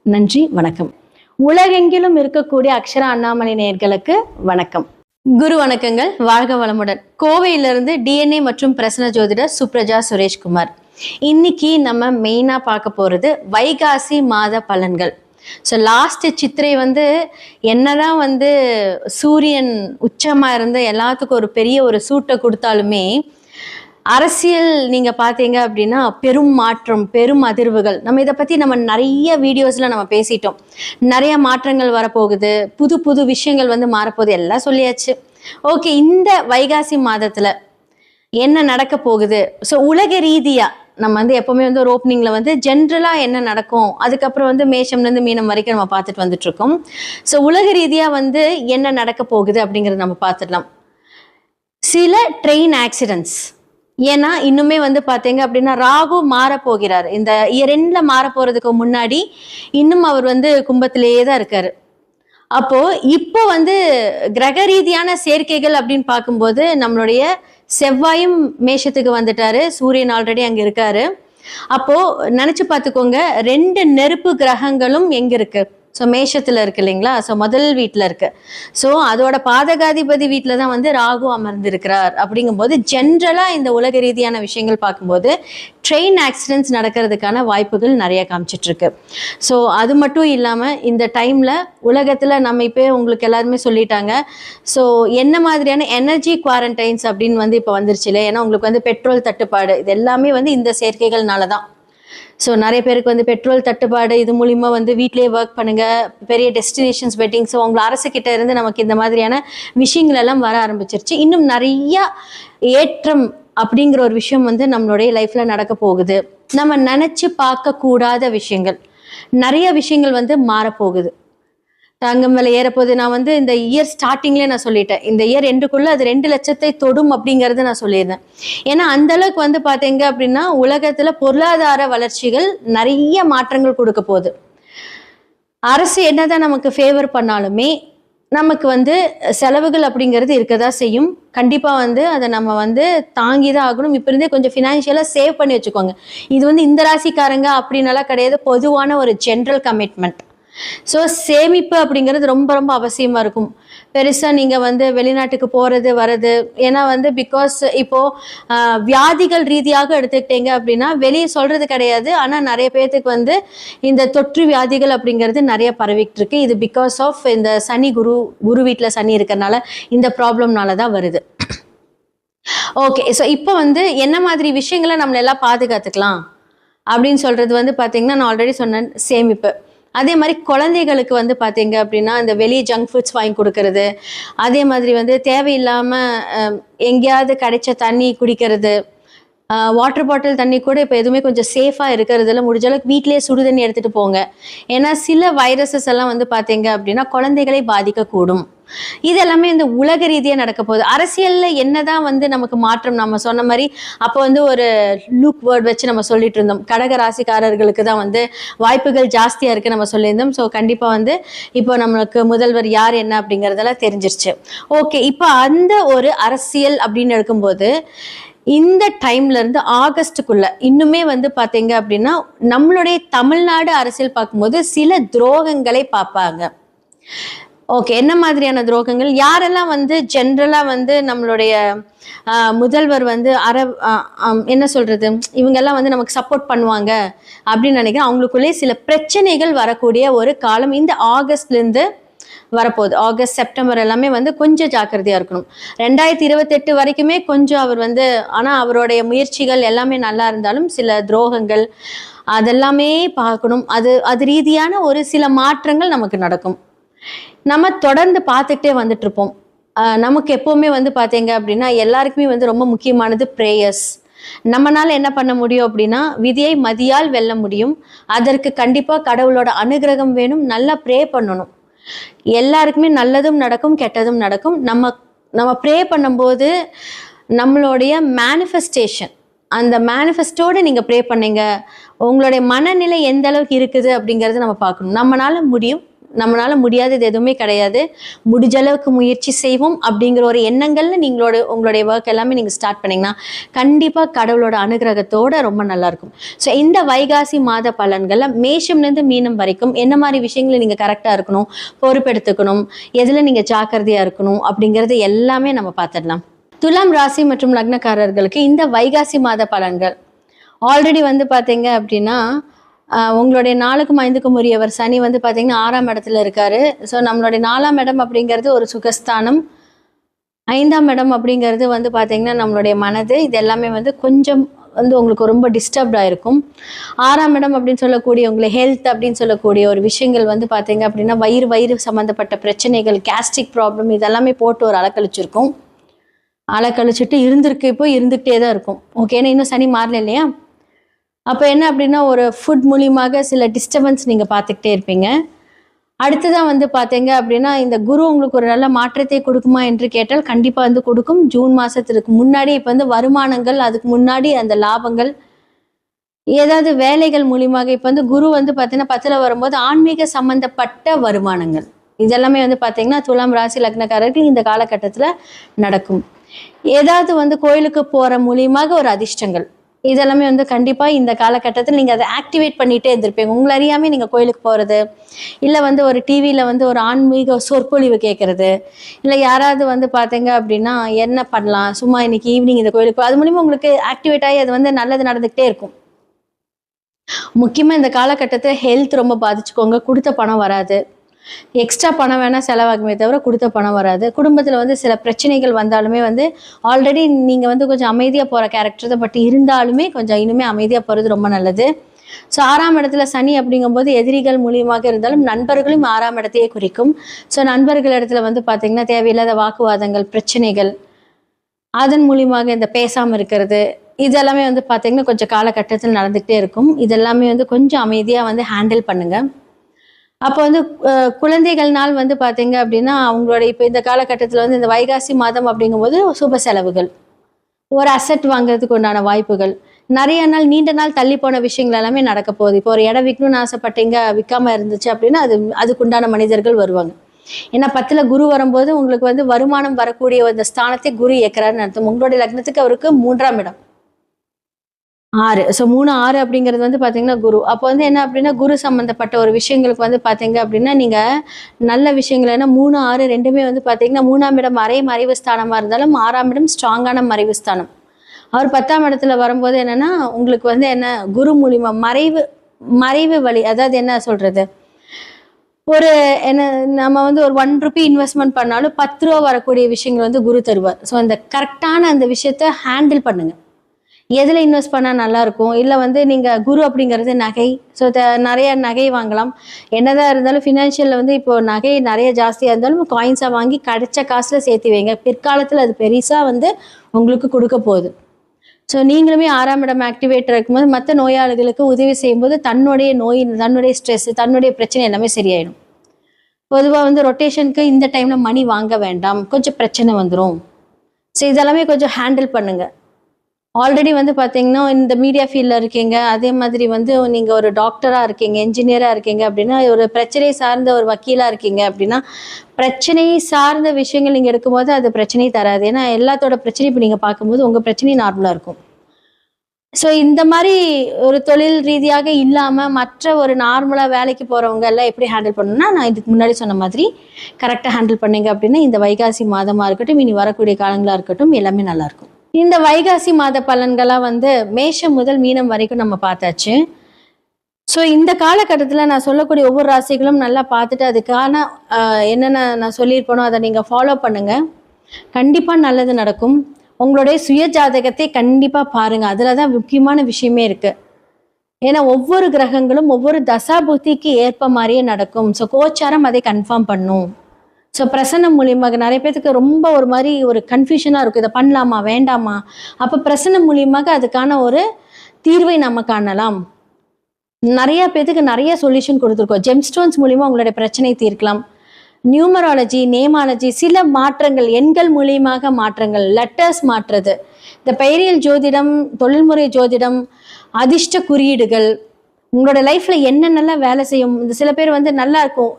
நன்றி, வணக்கம். உலகெங்கிலும் இருக்கக்கூடிய அக்ஷரா அண்ணாமலை நேயர்களுக்கு வணக்கம். குரு வணக்கங்கள், வாழ்க வளமுடன். கோவையிலிருந்து டிஎன்ஏ மற்றும் பிரசன்ன ஜோதிடர் சுப்ரஜா சுரேஷ்குமார். இன்னைக்கு நம்ம மெயினாக பார்க்க போகிறது வைகாசி மாத பலன்கள். ஸோ லாஸ்ட் சித்திரை வந்து என்னதான் வந்து சூரியன் உச்சமாக இருந்து எல்லாத்துக்கும் ஒரு பெரிய ஒரு சூட்டை கொடுத்தாலுமே அரசியல் நீங்கள் பார்த்தீங்க அப்படின்னா பெரும் மாற்றம், பெரும் அதிர்வுகள். நம்ம இதை பற்றி நம்ம நிறைய வீடியோஸில் நம்ம பேசிட்டோம். நிறைய மாற்றங்கள் வரப்போகுது, புது புது விஷயங்கள் வந்து மாறப்போகுது, எல்லாம் சொல்லியாச்சு. ஓகே, இந்த வைகாசி மாதத்தில் என்ன நடக்க போகுது? ஸோ உலக ரீதியாக நம்ம வந்து எப்போவுமே வந்து ஒரு ஓப்பனிங்கில் வந்து ஜென்ரலாக என்ன நடக்கும், அதுக்கப்புறம் வந்து மேஷம்லேருந்து மீனம் வரைக்கும் நம்ம பார்த்துட்டு வந்துட்ருக்கோம். ஸோ உலக ரீதியாக வந்து என்ன நடக்க போகுது அப்படிங்கிறத நம்ம பார்த்துடலாம். சில ட்ரெயின் ஆக்சிடென்ட்ஸ், ஏன்னா இன்னுமே வந்து பார்த்தீங்க அப்படின்னா ராகு மாற போகிறார். இந்த இயர் எண்டில் மாற போகிறதுக்கு முன்னாடி இன்னும் அவர் வந்து கும்பத்திலேயே தான் இருக்கார். அப்போது இப்போ வந்து கிரக ரீதியான சேர்க்கைகள் அப்படின்னு பார்க்கும்போது நம்மளுடைய செவ்வாயும் மேஷத்துக்கு வந்துட்டாரு, சூரியன் ஆல்ரெடி அங்கே இருக்காரு. அப்போது நினச்சி பார்த்துக்கோங்க, 2 நெருப்பு கிரகங்களும் எங்கே இருக்கு? ஸோ மேஷத்தில் இருக்கு இல்லைங்களா? ஸோ முதல் வீட்டில் இருக்கு. ஸோ அதோட பாதகாதிபதி வீட்டில் தான் வந்து ராகு அமர்ந்திருக்கிறார். அப்படிங்கும்போது ஜென்ரலாக இந்த உலக ரீதியான விஷயங்கள் பார்க்கும்போது ட்ரெயின் ஆக்சிடென்ட்ஸ் நடக்கிறதுக்கான வாய்ப்புகள் நிறைய காமிச்சிட்ருக்கு. ஸோ அது மட்டும் இல்லாமல் இந்த டைமில் உலகத்தில் நம்ம இப்போ உங்களுக்கு எல்லாருமே சொல்லிட்டாங்க. ஸோ என்ன மாதிரியான எனர்ஜி குவாரண்டைன்ஸ் அப்படின்னு வந்து இப்போ வந்துருச்சு இல்லை? ஏன்னா உங்களுக்கு வந்து பெட்ரோல் தட்டுப்பாடு, இது எல்லாமே வந்து இந்த சேர்க்கைகள்னால தான். ஸோ நிறைய பேருக்கு வந்து பெட்ரோல் தட்டுப்பாடு, இது மூலிமா வந்து வீட்டிலேயே ஒர்க் பண்ணுங்கள், பெரிய டெஸ்டினேஷன்ஸ் வெட்டிங். ஸோ உங்களை அரசுக்கிட்ட இருந்து நமக்கு இந்த மாதிரியான விஷயங்கள் எல்லாம் வர ஆரம்பிச்சிருச்சு. இன்னும் நிறையா ஏற்றம் அப்படிங்கிற ஒரு விஷயம் வந்து நம்மளுடைய லைஃப்பில் நடக்க போகுது. நம்ம நினச்சி பார்க்கக்கூடாத விஷயங்கள், நிறைய விஷயங்கள் வந்து மாறப்போகுது. தங்கம் விலை ஏறப்போது. நான் வந்து இந்த இயர் ஸ்டார்டிங்லேயே நான் சொல்லிட்டேன், இந்த இயர் எண்டுக்குள்ள அது 2 லட்சத்தை தொடும் அப்படிங்கறது நான் சொல்லியிருந்தேன். ஏன்னா அந்த அளவுக்கு வந்து பாத்தீங்க அப்படின்னா உலகத்துல பொருளாதார வளர்ச்சிகள் நிறைய மாற்றங்கள் கொடுக்க போகுது. அரசு என்னதான் நமக்கு ஃபேவர் பண்ணாலுமே நமக்கு வந்து செலவுகள் அப்படிங்கிறது இருக்கதான் செய்யும். கண்டிப்பா வந்து அதை நம்ம வந்து தாங்கிதான் ஆகணும். இப்ப இருந்தே கொஞ்சம் ஃபினான்ஷியலா சேவ் பண்ணி வச்சுக்கோங்க. இது வந்து இந்த ராசிக்காரங்க அப்படின்னாலாம் கிடையாது, பொதுவான ஒரு ஜென்ரல் கமிட்மெண்ட். ஸோ சேமிப்பு அப்படிங்கிறது ரொம்ப ரொம்ப அவசியமா இருக்கும். பெருசா நீங்க வந்து வெளிநாட்டுக்கு போறது வர்றது, ஏன்னா வந்து பிகாஸ் இப்போ வியாதிகள் ரீதியாக எடுத்துக்கிட்டீங்க அப்படின்னா வெளியே சொல்றது கிடையாது, ஆனா நிறைய பேர்த்துக்கு வந்து இந்த தொற்று வியாதிகள் அப்படிங்கிறது நிறைய பரவிட்டு இருக்கு. இது பிகாஸ் ஆஃப் இந்த சனி குரு வீட்டில் சனி இருக்கிறதுனால இந்த ப்ராப்ளம்னால தான் வருது. ஓகே, ஸோ இப்போ வந்து என்ன மாதிரி விஷயங்களை நம்மள எல்லாம் பாதுகாத்துக்கலாம் அப்படின்னு சொல்றது வந்து பார்த்தீங்கன்னா, நான் ஆல்ரெடி சொன்னேன், சேமிப்பு. அதே மாதிரி குழந்தைகளுக்கு வந்து பார்த்தீங்க அப்படின்னா இந்த வெளியே ஜங்க் ஃபுட்ஸ் வாங்கி கொடுக்கறது, அதே மாதிரி வந்து தேவையில்லாமல் எங்கேயாவது கிடைச்ச தண்ணி குடிக்கிறது, வாட்டர் பாட்டில் தண்ணி கூட இப்போ எதுவுமே கொஞ்சம் சேஃபாக இருக்கிறதுல முடிஞ்ச அளவுக்கு வீட்டிலேயே சுடு தண்ணி எடுத்துகிட்டு போங்க. ஏன்னா சில வைரஸஸ் எல்லாம் வந்து பார்த்தீங்க அப்படின்னா குழந்தைகளை பாதிக்கக்கூடும். இது எல்லாமே இந்த உலக ரீதியாக நடக்க போகுது. அரசியலில் என்னதான் வந்து நமக்கு மாற்றம், நம்ம சொன்ன மாதிரி அப்போ வந்து ஒரு லூக் வேர்ட் வச்சு நம்ம சொல்லிட்டு இருந்தோம், கடக ராசிக்காரர்களுக்கு தான் வந்து வாய்ப்புகள் ஜாஸ்தியாக இருக்குது நம்ம சொல்லியிருந்தோம். ஸோ கண்டிப்பாக வந்து இப்போ நம்மளுக்கு முதல்வர் யார் என்ன அப்படிங்கிறதெல்லாம் தெரிஞ்சிருச்சு. ஓகே, இப்போ அந்த ஒரு அரசியல் அப்படின்னு எடுக்கும்போது இந்த டைம்ல இருந்து ஆகஸ்டுக்குள்ள இன்னுமே வந்து பாத்தீங்க அப்படின்னா நம்மளுடைய தமிழ்நாடு அரசியல் பார்க்கும்போது சில துரோகங்களை பார்ப்பாங்க. ஓகே, என்ன மாதிரியான துரோகங்கள், யாரெல்லாம் வந்து ஜென்ரலா வந்து நம்மளுடைய முதல்வர் வந்து என்ன சொல்றது, இவங்கெல்லாம் வந்து நமக்கு சப்போர்ட் பண்ணுவாங்க அப்படின்னு நினைக்கிறேன். அவங்களுக்குள்ளே சில பிரச்சனைகள் வரக்கூடிய ஒரு காலம் இந்த ஆகஸ்ட்ல இருந்து வரப்போகுது. ஆகஸ்ட் செப்டம்பர் எல்லாமே வந்து கொஞ்சம் ஜாக்கிரதையா இருக்கணும். 2028 வரைக்குமே கொஞ்சம் அவர் வந்து, ஆனா அவருடைய முயற்சிகள் எல்லாமே நல்லா இருந்தாலும் சில துரோகங்கள் அதெல்லாமே பார்க்கணும். அது ரீதியான ஒரு சில மாற்றங்கள் நமக்கு நடக்கும். நம்ம தொடர்ந்து பார்த்துக்கிட்டே வந்துட்டு இருப்போம். நமக்கு எப்பவுமே வந்து பார்த்தீங்க அப்படின்னா எல்லாருக்குமே வந்து ரொம்ப முக்கியமானது ப்ரேயர்ஸ். நம்மளால என்ன பண்ண முடியும் அப்படின்னா விதியை மதியால் வெல்ல முடியும். அதற்கு கண்டிப்பா கடவுளோட அனுகிரகம் வேணும். நல்லா ப்ரே பண்ணணும். எல்லாருக்குமே நல்லதும் நடக்கும், கெட்டதும் நடக்கும். நம்ம ப்ரே பண்ணும்போது நம்மளுடைய மேனிஃபெஸ்டேஷன், அந்த மேனிஃபெஸ்டோடு நீங்கள் ப்ரே பண்ணீங்க, உங்களுடைய மனநிலை எந்த அளவுக்கு இருக்குது அப்படிங்கிறத நம்ம பார்க்கணும். நம்மளால முடியும், நம்மளால முடியாதது எதுவுமே கிடையாது, முடிஞ்ச அளவுக்கு முயற்சி செய்வோம் அப்படிங்கிற ஒரு எண்ணங்கள்ல உங்களுடைய ஒர்க் எல்லாமே நீங்கள் ஸ்டார்ட் பண்ணீங்கன்னா கண்டிப்பாக கடவுளோட அனுகிரகத்தோட ரொம்ப நல்லா இருக்கும். ஸோ இந்த வைகாசி மாத பலன்கள்ல மேஷம்லேருந்து மீனம் வரைக்கும் என்ன மாதிரி விஷயங்களை நீங்கள் கரெக்டாக இருக்கணும், பொறுப்பெடுத்துக்கணும், எதில் நீங்கள் ஜாக்கிரதையாக இருக்கணும் அப்படிங்கிறது எல்லாமே நம்ம பார்த்துடலாம். துலாம் ராசி மற்றும் லக்னக்காரர்களுக்கு இந்த வைகாசி மாத பலன்கள் ஆல்ரெடி வந்து பார்த்தீங்க அப்படின்னா உங்களுடைய 4க்கும் 5க்கும் உரியவர் சனி வந்து பார்த்தீங்கன்னா 6ஆம் இடத்துல இருக்காரு. ஸோ நம்மளுடைய 4ஆம் இடம் அப்படிங்கிறது ஒரு சுகஸ்தானம், 5ஆம் இடம் அப்படிங்கிறது வந்து பார்த்தீங்கன்னா நம்மளுடைய மனது. இது எல்லாமே வந்து கொஞ்சம் வந்து உங்களுக்கு ரொம்ப டிஸ்டர்ப்டாக இருக்கும். 6ஆம் இடம் அப்படின்னு சொல்லக்கூடிய உங்களை ஹெல்த் அப்படின்னு சொல்லக்கூடிய ஒரு விஷயங்கள் வந்து பார்த்தீங்க அப்படின்னா வயிறு சம்மந்தப்பட்ட பிரச்சனைகள், கேஸ்ட்ரிக் ப்ராப்ளம் இதெல்லாமே போட்டு ஒரு அலக்கழிச்சிருக்கும். அலக்கழிச்சிட்டு இப்போ இருந்துகிட்டே தான் இருக்கும். ஓகேன்னா இன்னும் சனி மாறல இல்லையா? அப்போ என்ன அப்படின்னா ஒரு ஃபுட் மூலியமாக சில டிஸ்டர்பன்ஸ் நீங்கள் பார்த்துக்கிட்டே இருப்பீங்க. அடுத்ததான் வந்து பார்த்தீங்க அப்படின்னா இந்த குரு உங்களுக்கு ஒரு நல்ல மாற்றத்தை கொடுக்குமா என்று கேட்டால் கண்டிப்பாக வந்து கொடுக்கும். ஜூன் மாதத்துக்கு முன்னாடி இப்போ வந்து வருமானங்கள், அதுக்கு முன்னாடி அந்த லாபங்கள், ஏதாவது வேலைகள் மூலியமாக இப்போ வந்து குரு வந்து பார்த்தீங்கன்னா 10ல் வரும்போது ஆன்மீக சம்பந்தப்பட்ட வருமானங்கள் இதெல்லாமே வந்து பார்த்தீங்கன்னா துலாம் ராசி லக்னக்காரர்கள் இந்த காலகட்டத்தில் நடக்கும். ஏதாவது வந்து கோயிலுக்கு போகிற மூலியமாக ஒரு அதிர்ஷ்டங்கள் இதெல்லாமே வந்து கண்டிப்பாக இந்த காலகட்டத்தில் நீங்கள் அதை ஆக்டிவேட் பண்ணிகிட்டே இருந்திருப்பீங்க. உங்களை அறியாமல் நீங்கள் கோயிலுக்கு போகிறது, இல்லை வந்து ஒரு டிவியில் வந்து ஒரு ஆன்மீக சொற்பொழிவு கேட்குறது, இல்லை யாராவது வந்து பார்த்தீங்க அப்படின்னா என்ன பண்ணலாம், சும்மா இன்னைக்கு ஈவினிங் இந்த கோயிலுக்கு, அது மூலிமா உங்களுக்கு ஆக்டிவேட் ஆகி அது வந்து நல்லது நடந்துக்கிட்டே இருக்கும். முக்கியமாக இந்த காலகட்டத்தில் ஹெல்த் ரொம்ப பாதிச்சுக்கோங்க. கொடுத்த பணம் வராது, எக்ஸ்ட்ரா பணம் வேணால் செலவாகுமே தவிர கொடுத்த பணம் வராது. குடும்பத்தில் வந்து சில பிரச்சனைகள் வந்தாலுமே வந்து ஆல்ரெடி நீங்கள் வந்து கொஞ்சம் அமைதியாக போகிற கேரக்டர் தான், பட் இருந்தாலுமே கொஞ்சம் இனிமேல் அமைதியாக போகிறது ரொம்ப நல்லது. ஸோ 6ஆம் இடத்துல சனி அப்படிங்கும்போது எதிரிகள் மூலியமாக இருந்தாலும் நண்பர்களும் 6ஆம் இடத்தையே குறிக்கும். ஸோ நண்பர்கள் இடத்துல வந்து பார்த்தீங்கன்னா தேவையில்லாத வாக்குவாதங்கள், பிரச்சனைகள், அதன் மூலியமாக இந்த பேசாமல் இருக்கிறது இதெல்லாமே வந்து பார்த்தீங்கன்னா கொஞ்சம் காலகட்டத்தில் நடந்துகிட்டே இருக்கும். இதெல்லாமே வந்து கொஞ்சம் அமைதியாக வந்து ஹேண்டில் பண்ணுங்கள். அப்போ வந்து குழந்தைகள்னால் வந்து பார்த்தீங்க அப்படின்னா அவங்களோட இப்போ இந்த காலகட்டத்தில் வந்து இந்த வைகாசி மாதம் அப்படிங்கும்போது சுப செலவுகள், ஒரு அசெட் வாங்குறதுக்கு உண்டான வாய்ப்புகள், நிறைய நாள் நீண்ட நாள் தள்ளி போன விஷயங்கள் எல்லாமே நடக்க போகுது. இப்போ ஒரு இடம் விற்கணும்னு ஆசைப்பட்டீங்க, விற்காம இருந்துச்சு அப்படின்னா அதுக்குண்டான மனிதர்கள் வருவாங்க. ஏன்னா 10ல் குரு வரும்போது உங்களுக்கு வந்து வருமானம் வரக்கூடிய அந்த ஸ்தானத்தை குரு இயக்குறாருன்னு அர்த்தம். உங்களுடைய லக்னத்துக்கு அவருக்கு 3ஆம் இடம் 6. ஸோ 3, 6 அப்படிங்கிறது வந்து பார்த்தீங்கன்னா குரு. அப்போ வந்து என்ன அப்படின்னா குரு சம்மந்தப்பட்ட ஒரு விஷயங்களுக்கு வந்து பார்த்தீங்க அப்படின்னா நீங்கள் நல்ல விஷயங்கள் ஏன்னா 3, 6 ரெண்டுமே வந்து பார்த்தீங்கன்னா 3ஆம் இடம் மறைவு ஸ்தானமாக இருந்தாலும் 6ஆம் இடம் ஸ்ட்ராங்கான மறைவு ஸ்தானம். அவர் 10ஆம் இடத்துல வரும்போது என்னன்னா உங்களுக்கு வந்து என்ன குரு மூலியமா மறைவு வழி, அதாவது என்ன சொல்றது, ஒரு என்ன நம்ம வந்து ஒரு 1 ரூபி இன்வெஸ்ட்மெண்ட் பண்ணாலும் 10 ரூபா வரக்கூடிய விஷயங்கள் வந்து குரு தருவார். ஸோ அந்த கரெக்டான அந்த விஷயத்த ஹேண்டில் பண்ணுங்க. எதில் இன்வெஸ்ட் பண்ணால் நல்லாயிருக்கும், இல்லை வந்து நீங்கள் குரு அப்படிங்கிறது நகை. ஸோ நிறைய நகை வாங்கலாம். என்னதான் இருந்தாலும் ஃபினான்ஷியலில் வந்து இப்போது நகை நிறைய ஜாஸ்தியாக இருந்தாலும் காயின்ஸாக வாங்கி கிடைச்ச காசில் சேர்த்து வைங்க. பிற்காலத்தில் அது பெருசாக வந்து உங்களுக்கு கொடுக்க போகுது. ஸோ நீங்களுமே 6ஆம் இடம் ஆக்டிவேட் இருக்கும்போது மற்ற நோயாளிகளுக்கு உதவி செய்யும்போது தன்னுடைய ஸ்ட்ரெஸ், தன்னுடைய பிரச்சனை எல்லாமே சரியாயிடும். பொதுவாக வந்து ரொட்டேஷனுக்கு இந்த டைமில் மணி வாங்க வேண்டாம், கொஞ்சம் பிரச்சனை வந்துடும். ஸோ இதெல்லாமே கொஞ்சம் ஹேண்டில் பண்ணுங்கள். ஆல்ரெடி வந்து பார்த்தீங்கன்னா இந்த மீடியா ஃபீல்டில் இருக்கீங்க, அதே மாதிரி வந்து நீங்கள் ஒரு டாக்டராக இருக்கீங்க, என்ஜினியராக இருக்கீங்க அப்படின்னா, ஒரு பிரச்சனை சார்ந்த ஒரு வக்கீலாக இருக்கீங்க அப்படின்னா, பிரச்சனை சார்ந்த விஷயங்கள் நீங்கள் எடுக்கும்போது அது பிரச்சனை தராது. ஏன்னா எல்லாத்தோட பிரச்சனையும் இப்போ நீங்கள் பார்க்கும்போது உங்கள் பிரச்சனை நார்மலாக இருக்கும். ஸோ இந்த மாதிரி ஒரு தொழில் ரீதியாக இல்லாமல் மற்ற ஒரு நார்மலாக வேலைக்கு போகிறவங்க எல்லாம் எப்படி ஹேண்டில் பண்ணணும்னா, நான் இதுக்கு முன்னாடி சொன்ன மாதிரி கரெக்டாக ஹேண்டில் பண்ணீங்க அப்படின்னா இந்த வைகாசி மாதமாக இருக்கட்டும், இனி வரக்கூடிய காலங்களாக இருக்கட்டும், எல்லாமே நல்லாயிருக்கும். இந்த வைகாசி மாத பலன்களாக வந்து மேஷம் முதல் மீனம் வரைக்கும் நம்ம பார்த்தாச்சு. ஸோ இந்த காலகட்டத்தில் நான் சொல்லக்கூடிய ஒவ்வொரு ராசிகளும் நல்லா பார்த்துட்டு அதுக்கான என்னென்ன நான் சொல்லியிருப்பேனோ அதை நீங்கள் ஃபாலோ பண்ணுங்கள். கண்டிப்பாக நல்லது நடக்கும். உங்களுடைய சுய ஜாதகத்தை கண்டிப்பாக பாருங்கள். அதில் தான் முக்கியமான விஷயமே இருக்குது. ஏன்னா ஒவ்வொரு கிரகங்களும் ஒவ்வொரு தசா புத்திக்கு ஏற்ப மாதிரியே நடக்கும். ஸோ கோச்சாரம் அதை கன்ஃபார்ம் பண்ணும். ஸோ பிரசன்னம் மூலியமாக நிறைய பேருக்கு ரொம்ப ஒரு மாதிரி ஒரு கன்ஃபியூஷனாக இருக்கும், இதை பண்ணலாமா வேண்டாமா. அப்போ பிரசன்னம் மூலியமாக அதுக்கான ஒரு தீர்வை நம்ம காணலாம். நிறைய பேருக்கு நிறைய சொல்யூஷன் கொடுத்துருக்கோம். ஜெம்ஸ்டோன்ஸ் மூலியமாக உங்களுடைய பிரச்சனை தீர்க்கலாம். நியூமராலஜி, நேமாலஜி, சில மாற்றங்கள், எண்கள் மூலியமாக மாற்றங்கள், லெட்டர்ஸ் மாற்றுறது, இந்த பெயரியல் ஜோதிடம், தொழில்முறை ஜோதிடம், அதிர்ஷ்ட குறியீடுகள், உங்களோட லைஃப்பில் என்னென்னலாம் வேலை செய்யும். இந்த சில பேர் வந்து நல்லா இருக்கும்,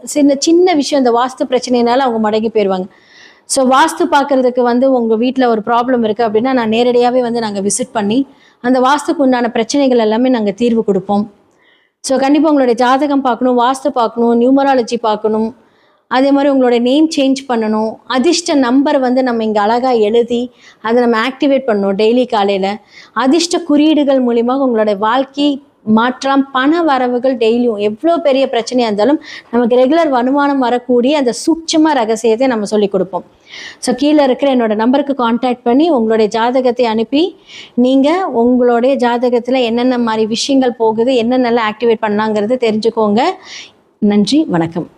சின்ன விஷயம் இந்த வாஸ்து பிரச்சனைனால அவங்க மடங்கி போயிடுவாங்க. ஸோ வாஸ்து பார்க்குறதுக்கு வந்து உங்கள் வீட்டில் ஒரு ப்ராப்ளம் இருக்குது அப்படின்னா நான் நேரடியாகவே வந்து நாங்கள் விசிட் பண்ணி அந்த வாஸ்துக்கு உண்டான பிரச்சனைகள் எல்லாமே நாங்கள் தீர்வு கொடுப்போம். ஸோ கண்டிப்பாக உங்களுடைய ஜாதகம் பார்க்கணும், வாஸ்து பார்க்கணும், நியூமராலஜி பார்க்கணும், அதே மாதிரி உங்களோட நேம் சேஞ்ச் பண்ணணும். அதிர்ஷ்ட நம்பர் வந்து நம்ம இங்கே அழகாக எழுதி அதை நம்ம ஆக்டிவேட் பண்ணணும் டெய்லி காலையில். அதிர்ஷ்ட குறியீடுகள் மூலியமாக உங்களோட வாழ்க்கை மாற்றம், பண வரவுகள் டெய்லியும் எவ்வளோ பெரிய பிரச்சனையாக இருந்தாலும் நமக்கு ரெகுலர் வருமானம் வரக்கூடிய அந்த சூட்சம ரகசியத்தை நம்ம சொல்லிக் கொடுப்போம். ஸோ கீழே இருக்கிற என்னோட நம்பருக்கு கான்டாக்ட் பண்ணி உங்களுடைய ஜாதகத்தை அனுப்பி நீங்கள் உங்களுடைய ஜாதகத்தில் என்னென்ன மாதிரி விஷயங்கள் போகுது, என்னென்னலாம் ஆக்டிவேட் பண்ணலாங்கிறது தெரிஞ்சுக்கோங்க. நன்றி, வணக்கம்.